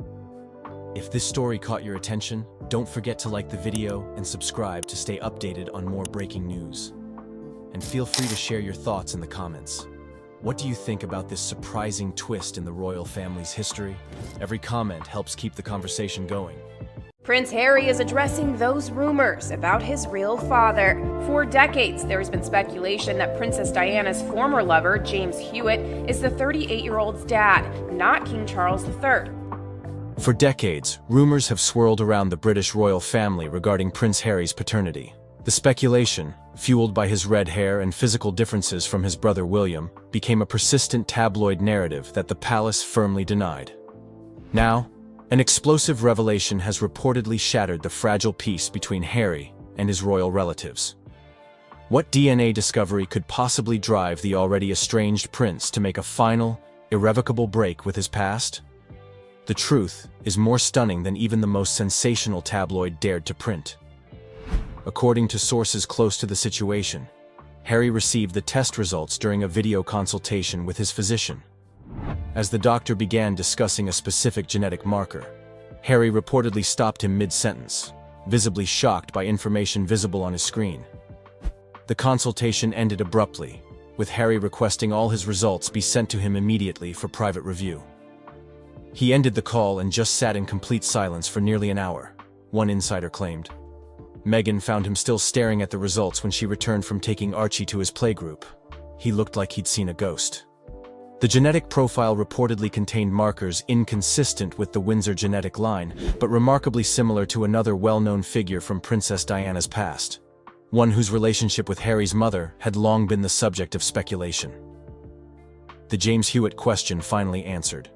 If this story caught your attention, don't forget to like the video and subscribe to stay updated on more breaking news. And feel free to share your thoughts in the comments. What do you think about this surprising twist in the royal family's history? Every comment helps keep the conversation going. Prince Harry is addressing those rumors about his real father. For decades, there has been speculation that Princess Diana's former lover, James Hewitt, is the 38-year-old's dad, not King Charles III. For decades, rumors have swirled around the British royal family regarding Prince Harry's paternity. The speculation, fueled by his red hair and physical differences from his brother William, became a persistent tabloid narrative that the palace firmly denied. Now, an explosive revelation has reportedly shattered the fragile peace between Harry and his royal relatives. What DNA discovery could possibly drive the already estranged prince to make a final, irrevocable break with his past? The truth is more stunning than even the most sensational tabloid dared to print. According to sources close to the situation, Harry received the test results during a video consultation with his physician. As the doctor began discussing a specific genetic marker, Harry reportedly stopped him mid-sentence, visibly shocked by information visible on his screen. The consultation ended abruptly, with Harry requesting all his results be sent to him immediately for private review. He ended the call and just sat in complete silence for nearly an hour, one insider claimed. Meghan found him still staring at the results when she returned from taking Archie to his playgroup. He looked like he'd seen a ghost. The genetic profile reportedly contained markers inconsistent with the Windsor genetic line, but remarkably similar to another well-known figure from Princess Diana's past, one whose relationship with Harry's mother had long been the subject of speculation. The James Hewitt question finally answered.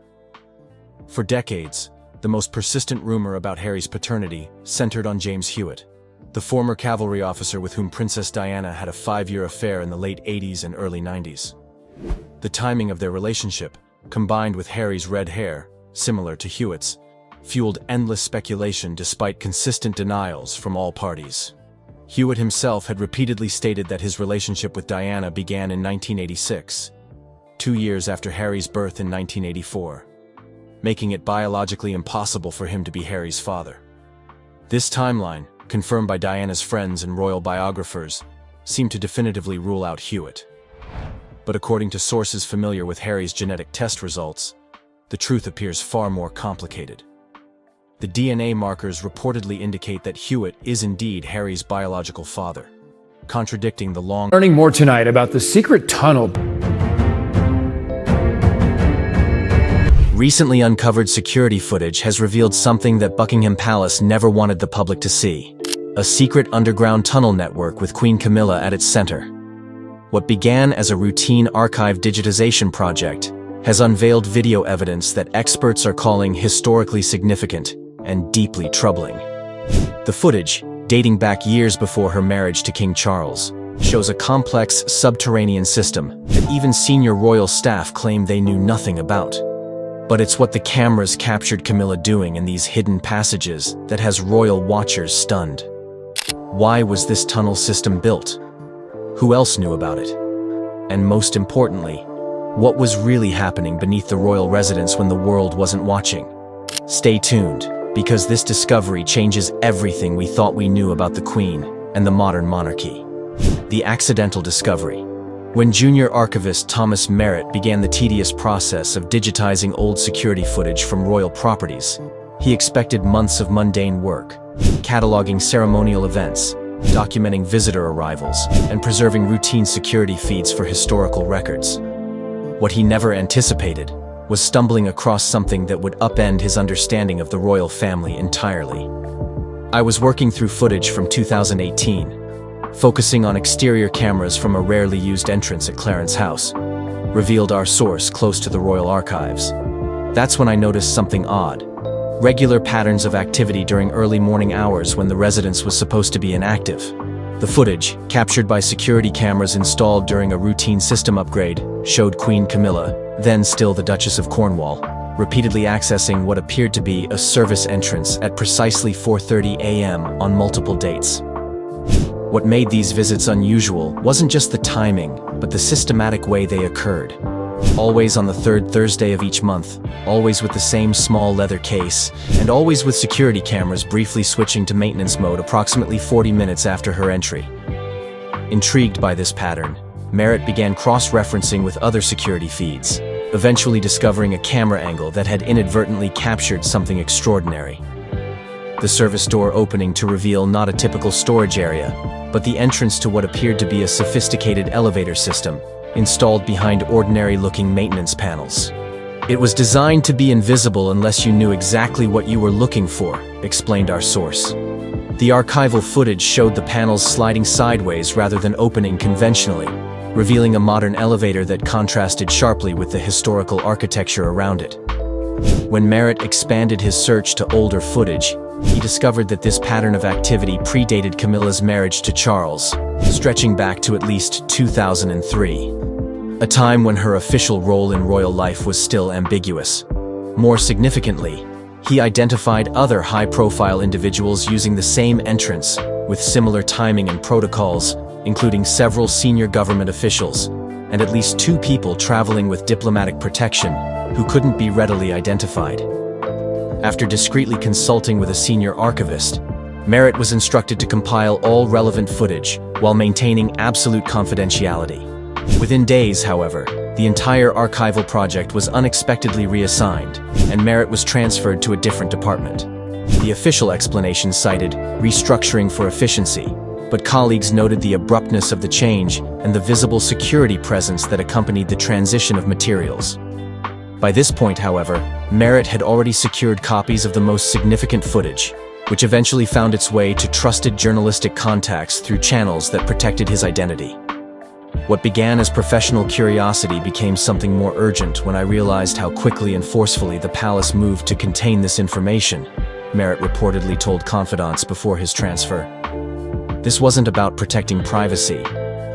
For decades, the most persistent rumor about Harry's paternity centered on James Hewitt, the former cavalry officer with whom Princess Diana had a 5-year affair in the late 80s and early 90s. The timing of their relationship, combined with Harry's red hair, similar to Hewitt's, fueled endless speculation despite consistent denials from all parties. Hewitt himself had repeatedly stated that his relationship with Diana began in 1986, 2 years after Harry's birth in 1984, making it biologically impossible for him to be Harry's father. This timeline, confirmed by Diana's friends and royal biographers, seemed to definitively rule out Hewitt. But according to sources familiar with Harry's genetic test results, the truth appears far more complicated. The DNA markers reportedly indicate that Hewitt is indeed Harry's biological father, contradicting the long... Learning more tonight about the secret tunnel. Recently uncovered security footage has revealed something that Buckingham Palace never wanted the public to see: a secret underground tunnel network with Queen Camilla at its center. What began as a routine archive digitization project has unveiled video evidence that experts are calling historically significant and deeply troubling. The footage, dating back years before her marriage to King Charles, shows a complex subterranean system that even senior royal staff claim they knew nothing about. But it's what the cameras captured Camilla doing in these hidden passages that has royal watchers stunned. Why was this tunnel system built? Who else knew about it? And most importantly, what was really happening beneath the royal residence when the world wasn't watching? Stay tuned, because this discovery changes everything we thought we knew about the Queen and the modern monarchy. The accidental discovery. When junior archivist Thomas Merritt began the tedious process of digitizing old security footage from royal properties, he expected months of mundane work, cataloging ceremonial events, documenting visitor arrivals, and preserving routine security feeds for historical records. What he never anticipated was stumbling across something that would upend his understanding of the royal family entirely. I was working through footage from 2018, focusing on exterior cameras from a rarely used entrance at Clarence House, revealed our source close to the royal archives. That's when I noticed something odd. Regular patterns of activity during early morning hours when the residence was supposed to be inactive. The footage, captured by security cameras installed during a routine system upgrade, showed Queen Camilla, then still the Duchess of Cornwall, repeatedly accessing what appeared to be a service entrance at precisely 4:30 a.m. on multiple dates. What made these visits unusual wasn't just the timing, but the systematic way they occurred. Always on the third Thursday of each month, always with the same small leather case, and always with security cameras briefly switching to maintenance mode approximately 40 minutes after her entry. Intrigued by this pattern, Merritt began cross-referencing with other security feeds, eventually discovering a camera angle that had inadvertently captured something extraordinary. The service door opening to reveal not a typical storage area, but the entrance to what appeared to be a sophisticated elevator system, installed behind ordinary-looking maintenance panels. It was designed to be invisible unless you knew exactly what you were looking for, explained our source. The archival footage showed the panels sliding sideways rather than opening conventionally, revealing a modern elevator that contrasted sharply with the historical architecture around it. When Merritt expanded his search to older footage, he discovered that this pattern of activity predated Camilla's marriage to Charles, stretching back to at least 2003, a time when her official role in royal life was still ambiguous. More significantly, he identified other high-profile individuals using the same entrance, with similar timing and protocols, including several senior government officials, and at least 2 people traveling with diplomatic protection who couldn't be readily identified. After discreetly consulting with a senior archivist, Merritt was instructed to compile all relevant footage while maintaining absolute confidentiality. Within days, however, the entire archival project was unexpectedly reassigned, and Merritt was transferred to a different department. The official explanation cited restructuring for efficiency, but colleagues noted the abruptness of the change and the visible security presence that accompanied the transition of materials. By this point, however, Merritt had already secured copies of the most significant footage, which eventually found its way to trusted journalistic contacts through channels that protected his identity. What began as professional curiosity became something more urgent when I realized how quickly and forcefully the palace moved to contain this information, Merritt reportedly told confidants before his transfer. This wasn't about protecting privacy.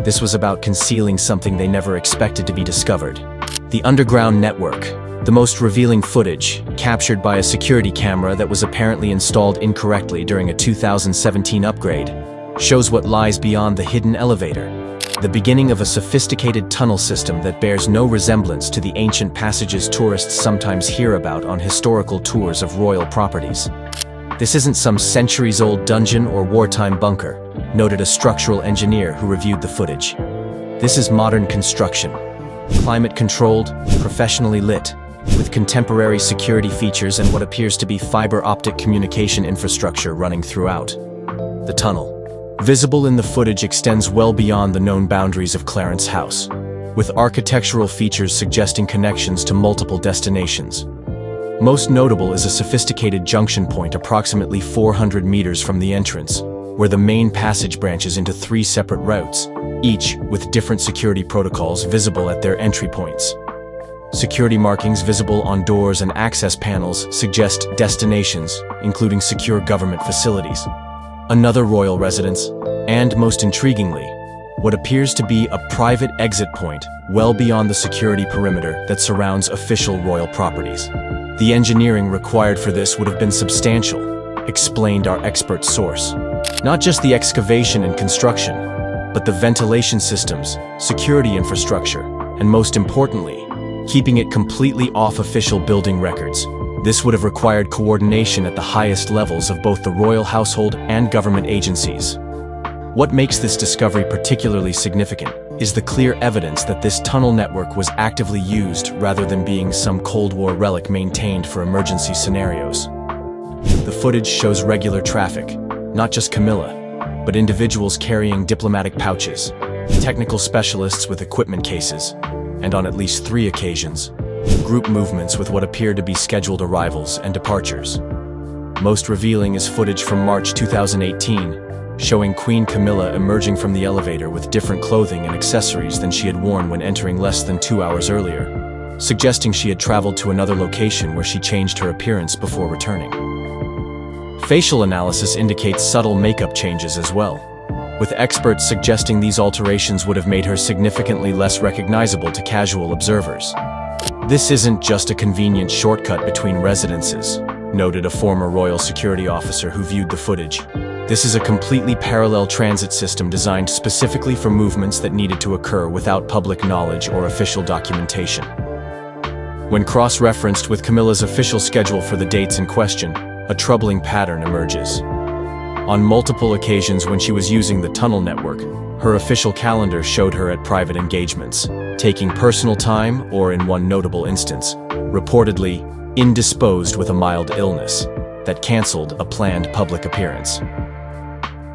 This was about concealing something they never expected to be discovered. The underground network, the most revealing footage, captured by a security camera that was apparently installed incorrectly during a 2017 upgrade, shows what lies beyond the hidden elevator, the beginning of a sophisticated tunnel system that bears no resemblance to the ancient passages tourists sometimes hear about on historical tours of royal properties. This isn't some centuries-old dungeon or wartime bunker, noted a structural engineer who reviewed the footage. This is modern construction, climate-controlled, professionally lit, with contemporary security features and what appears to be fiber-optic communication infrastructure running throughout. The tunnel, visible in the footage, extends well beyond the known boundaries of Clarence House, with architectural features suggesting connections to multiple destinations. Most notable is a sophisticated junction point approximately 400 meters from the entrance, where the main passage branches into 3 separate routes, each with different security protocols visible at their entry points. Security markings visible on doors and access panels suggest destinations, including secure government facilities, another royal residence, and, most intriguingly, what appears to be a private exit point well beyond the security perimeter that surrounds official royal properties. The engineering required for this would have been substantial, explained our expert source. Not just the excavation and construction, but the ventilation systems, security infrastructure, and most importantly, keeping it completely off official building records. This would have required coordination at the highest levels of both the royal household and government agencies. What makes this discovery particularly significant is the clear evidence that this tunnel network was actively used rather than being some Cold War relic maintained for emergency scenarios. The footage shows regular traffic, not just Camilla, but individuals carrying diplomatic pouches, technical specialists with equipment cases, and on at least 3 occasions, group movements with what appear to be scheduled arrivals and departures. Most revealing is footage from March 2018, showing Queen Camilla emerging from the elevator with different clothing and accessories than she had worn when entering less than 2 hours earlier, suggesting she had traveled to another location where she changed her appearance before returning. Facial analysis indicates subtle makeup changes as well, with experts suggesting these alterations would have made her significantly less recognizable to casual observers. This isn't just a convenient shortcut between residences, noted a former royal security officer who viewed the footage. This is a completely parallel transit system designed specifically for movements that needed to occur without public knowledge or official documentation. When cross-referenced with Camilla's official schedule for the dates in question, a troubling pattern emerges. On multiple occasions when she was using the tunnel network, her official calendar showed her at private engagements, taking personal time or, in one notable instance, reportedly indisposed with a mild illness that canceled a planned public appearance.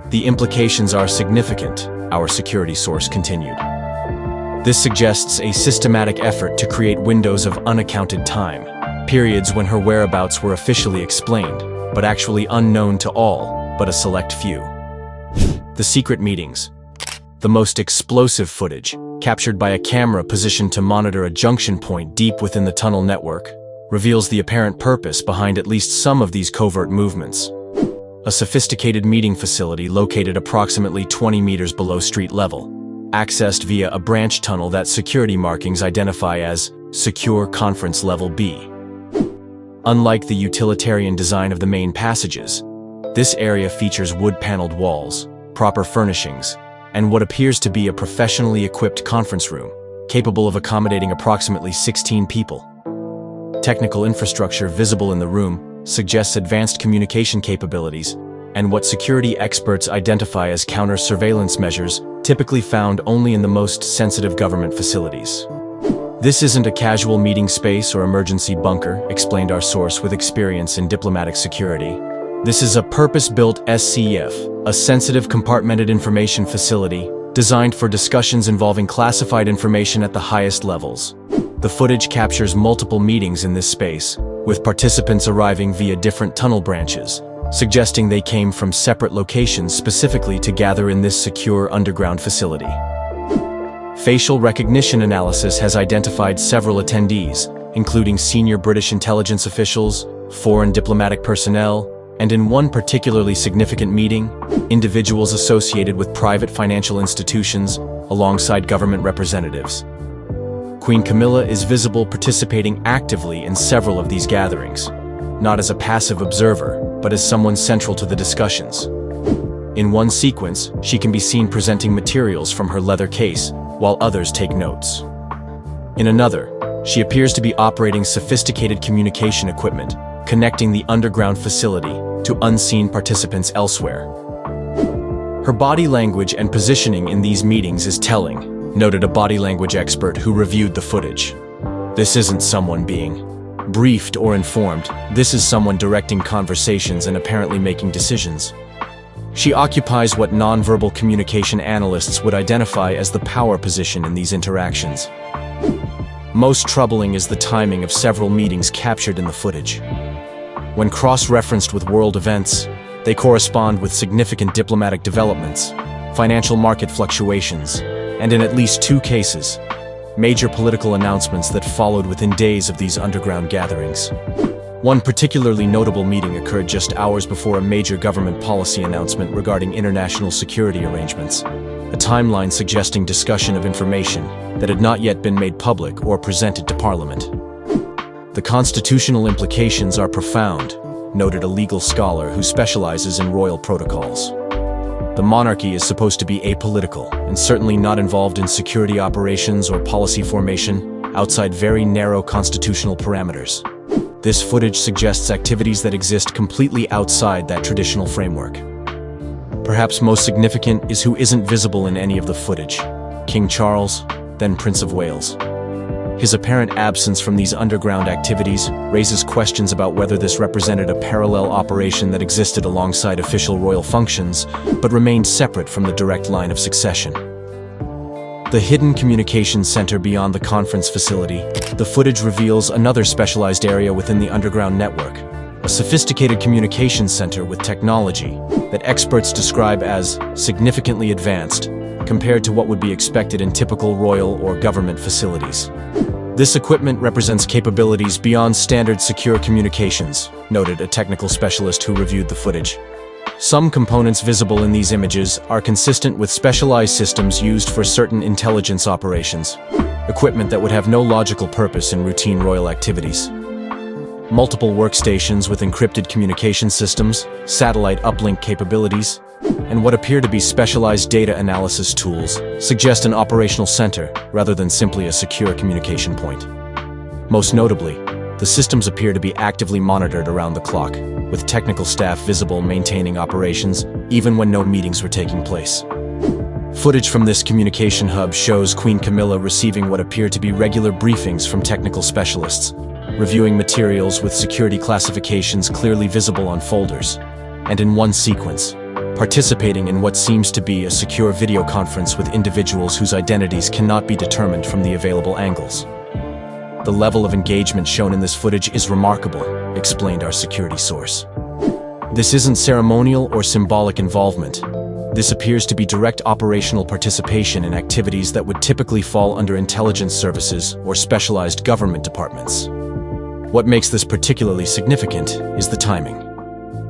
The implications are significant, our security source continued. This suggests a systematic effort to create windows of unaccounted time, periods when her whereabouts were officially explained, but actually unknown to all but a select few. The secret meetings. The most explosive footage, captured by a camera positioned to monitor a junction point deep within the tunnel network, reveals the apparent purpose behind at least some of these covert movements. A sophisticated meeting facility located approximately 20 meters below street level, accessed via a branch tunnel that security markings identify as Secure Conference Level B. Unlike the utilitarian design of the main passages, this area features wood-paneled walls, proper furnishings, and what appears to be a professionally equipped conference room, capable of accommodating approximately 16 people. Technical infrastructure visible in the room suggests advanced communication capabilities and what security experts identify as counter-surveillance measures typically found only in the most sensitive government facilities. This isn't a casual meeting space or emergency bunker, explained our source with experience in diplomatic security. This is a purpose-built SCF, a sensitive compartmented information facility designed for discussions involving classified information at the highest levels. The footage captures multiple meetings in this space, with participants arriving via different tunnel branches, suggesting they came from separate locations specifically to gather in this secure underground facility. Facial recognition analysis has identified several attendees, including senior British intelligence officials, foreign diplomatic personnel, and in one particularly significant meeting, individuals associated with private financial institutions alongside government representatives. Queen Camilla is visible participating actively in several of these gatherings, not as a passive observer, but as someone central to the discussions. In one sequence, she can be seen presenting materials from her leather case, while others take notes. In another, she appears to be operating sophisticated communication equipment, connecting the underground facility to unseen participants elsewhere. Her body language and positioning in these meetings is telling, noted a body language expert who reviewed the footage. This isn't someone being briefed or informed, this is someone directing conversations and apparently making decisions. She occupies what nonverbal communication analysts would identify as the power position in these interactions. Most troubling is the timing of several meetings captured in the footage. When cross-referenced with world events, they correspond with significant diplomatic developments, financial market fluctuations, and in at least 2 cases, major political announcements that followed within days of these underground gatherings. One particularly notable meeting occurred just hours before a major government policy announcement regarding international security arrangements, a timeline suggesting discussion of information that had not yet been made public or presented to Parliament. The constitutional implications are profound, noted a legal scholar who specializes in royal protocols. The monarchy is supposed to be apolitical and certainly not involved in security operations or policy formation outside very narrow constitutional parameters. This footage suggests activities that exist completely outside that traditional framework. Perhaps most significant is who isn't visible in any of the footage: King Charles, then Prince of Wales. His apparent absence from these underground activities raises questions about whether this represented a parallel operation that existed alongside official royal functions, but remained separate from the direct line of succession. The hidden communications center beyond the conference facility, the footage reveals another specialized area within the underground network, a sophisticated communications center with technology that experts describe as significantly advanced compared to what would be expected in typical royal or government facilities. This equipment represents capabilities beyond standard secure communications, noted a technical specialist who reviewed the footage. Some components visible in these images are consistent with specialized systems used for certain intelligence operations, equipment that would have no logical purpose in routine royal activities. Multiple workstations with encrypted communication systems, satellite uplink capabilities, and what appear to be specialized data analysis tools suggest an operational center rather than simply a secure communication point. Most notably, the systems appear to be actively monitored around the clock, with technical staff visible maintaining operations even when no meetings were taking place. Footage from this communication hub shows Queen Camilla receiving what appear to be regular briefings from technical specialists, reviewing materials with security classifications clearly visible on folders, and in one sequence, participating in what seems to be a secure video conference with individuals whose identities cannot be determined from the available angles. The level of engagement shown in this footage is remarkable, explained our security source. This isn't ceremonial or symbolic involvement. This appears to be direct operational participation in activities that would typically fall under intelligence services or specialized government departments. What makes this particularly significant is the timing.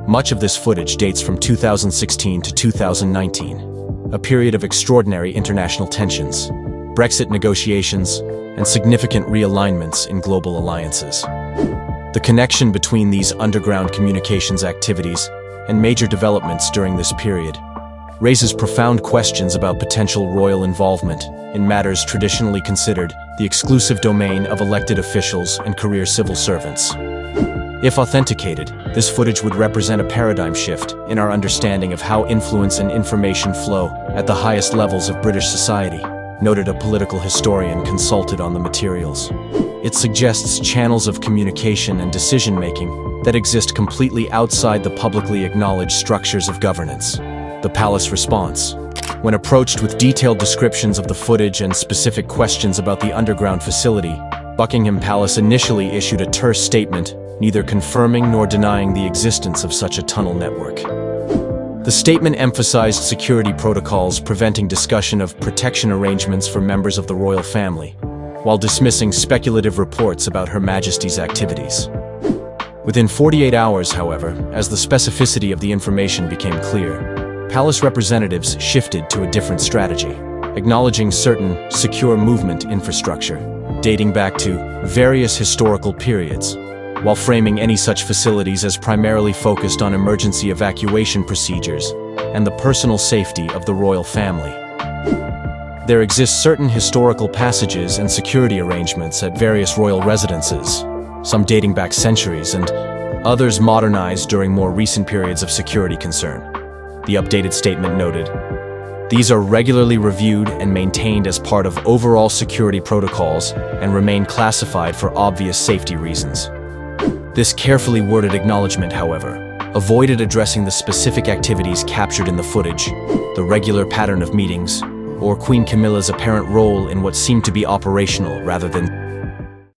Much of this footage dates from 2016 to 2019, a period of extraordinary international tensions, Brexit negotiations, and significant realignments in global alliances. The connection between these underground communications activities and major developments during this period raises profound questions about potential royal involvement in matters traditionally considered the exclusive domain of elected officials and career civil servants. If authenticated, this footage would represent a paradigm shift in our understanding of how influence and information flow at the highest levels of British society, noted a political historian consulted on the materials. It suggests channels of communication and decision-making that exist completely outside the publicly acknowledged structures of governance. The palace response. When approached with detailed descriptions of the footage and specific questions about the underground facility, Buckingham Palace initially issued a terse statement, neither confirming nor denying the existence of such a tunnel network. The statement emphasized security protocols preventing discussion of protection arrangements for members of the royal family, while dismissing speculative reports about Her Majesty's activities. Within 48 hours, however, as the specificity of the information became clear, palace representatives shifted to a different strategy, acknowledging certain secure movement infrastructure, dating back to various historical periods, while framing any such facilities as primarily focused on emergency evacuation procedures and the personal safety of the royal family. There exist certain historical passages and security arrangements at various royal residences, some dating back centuries and others modernized during more recent periods of security concern. The updated statement noted, "These are regularly reviewed and maintained as part of overall security protocols and remain classified for obvious safety reasons." This carefully worded acknowledgement, however, avoided addressing the specific activities captured in the footage, the regular pattern of meetings, or Queen Camilla's apparent role in what seemed to be operational rather than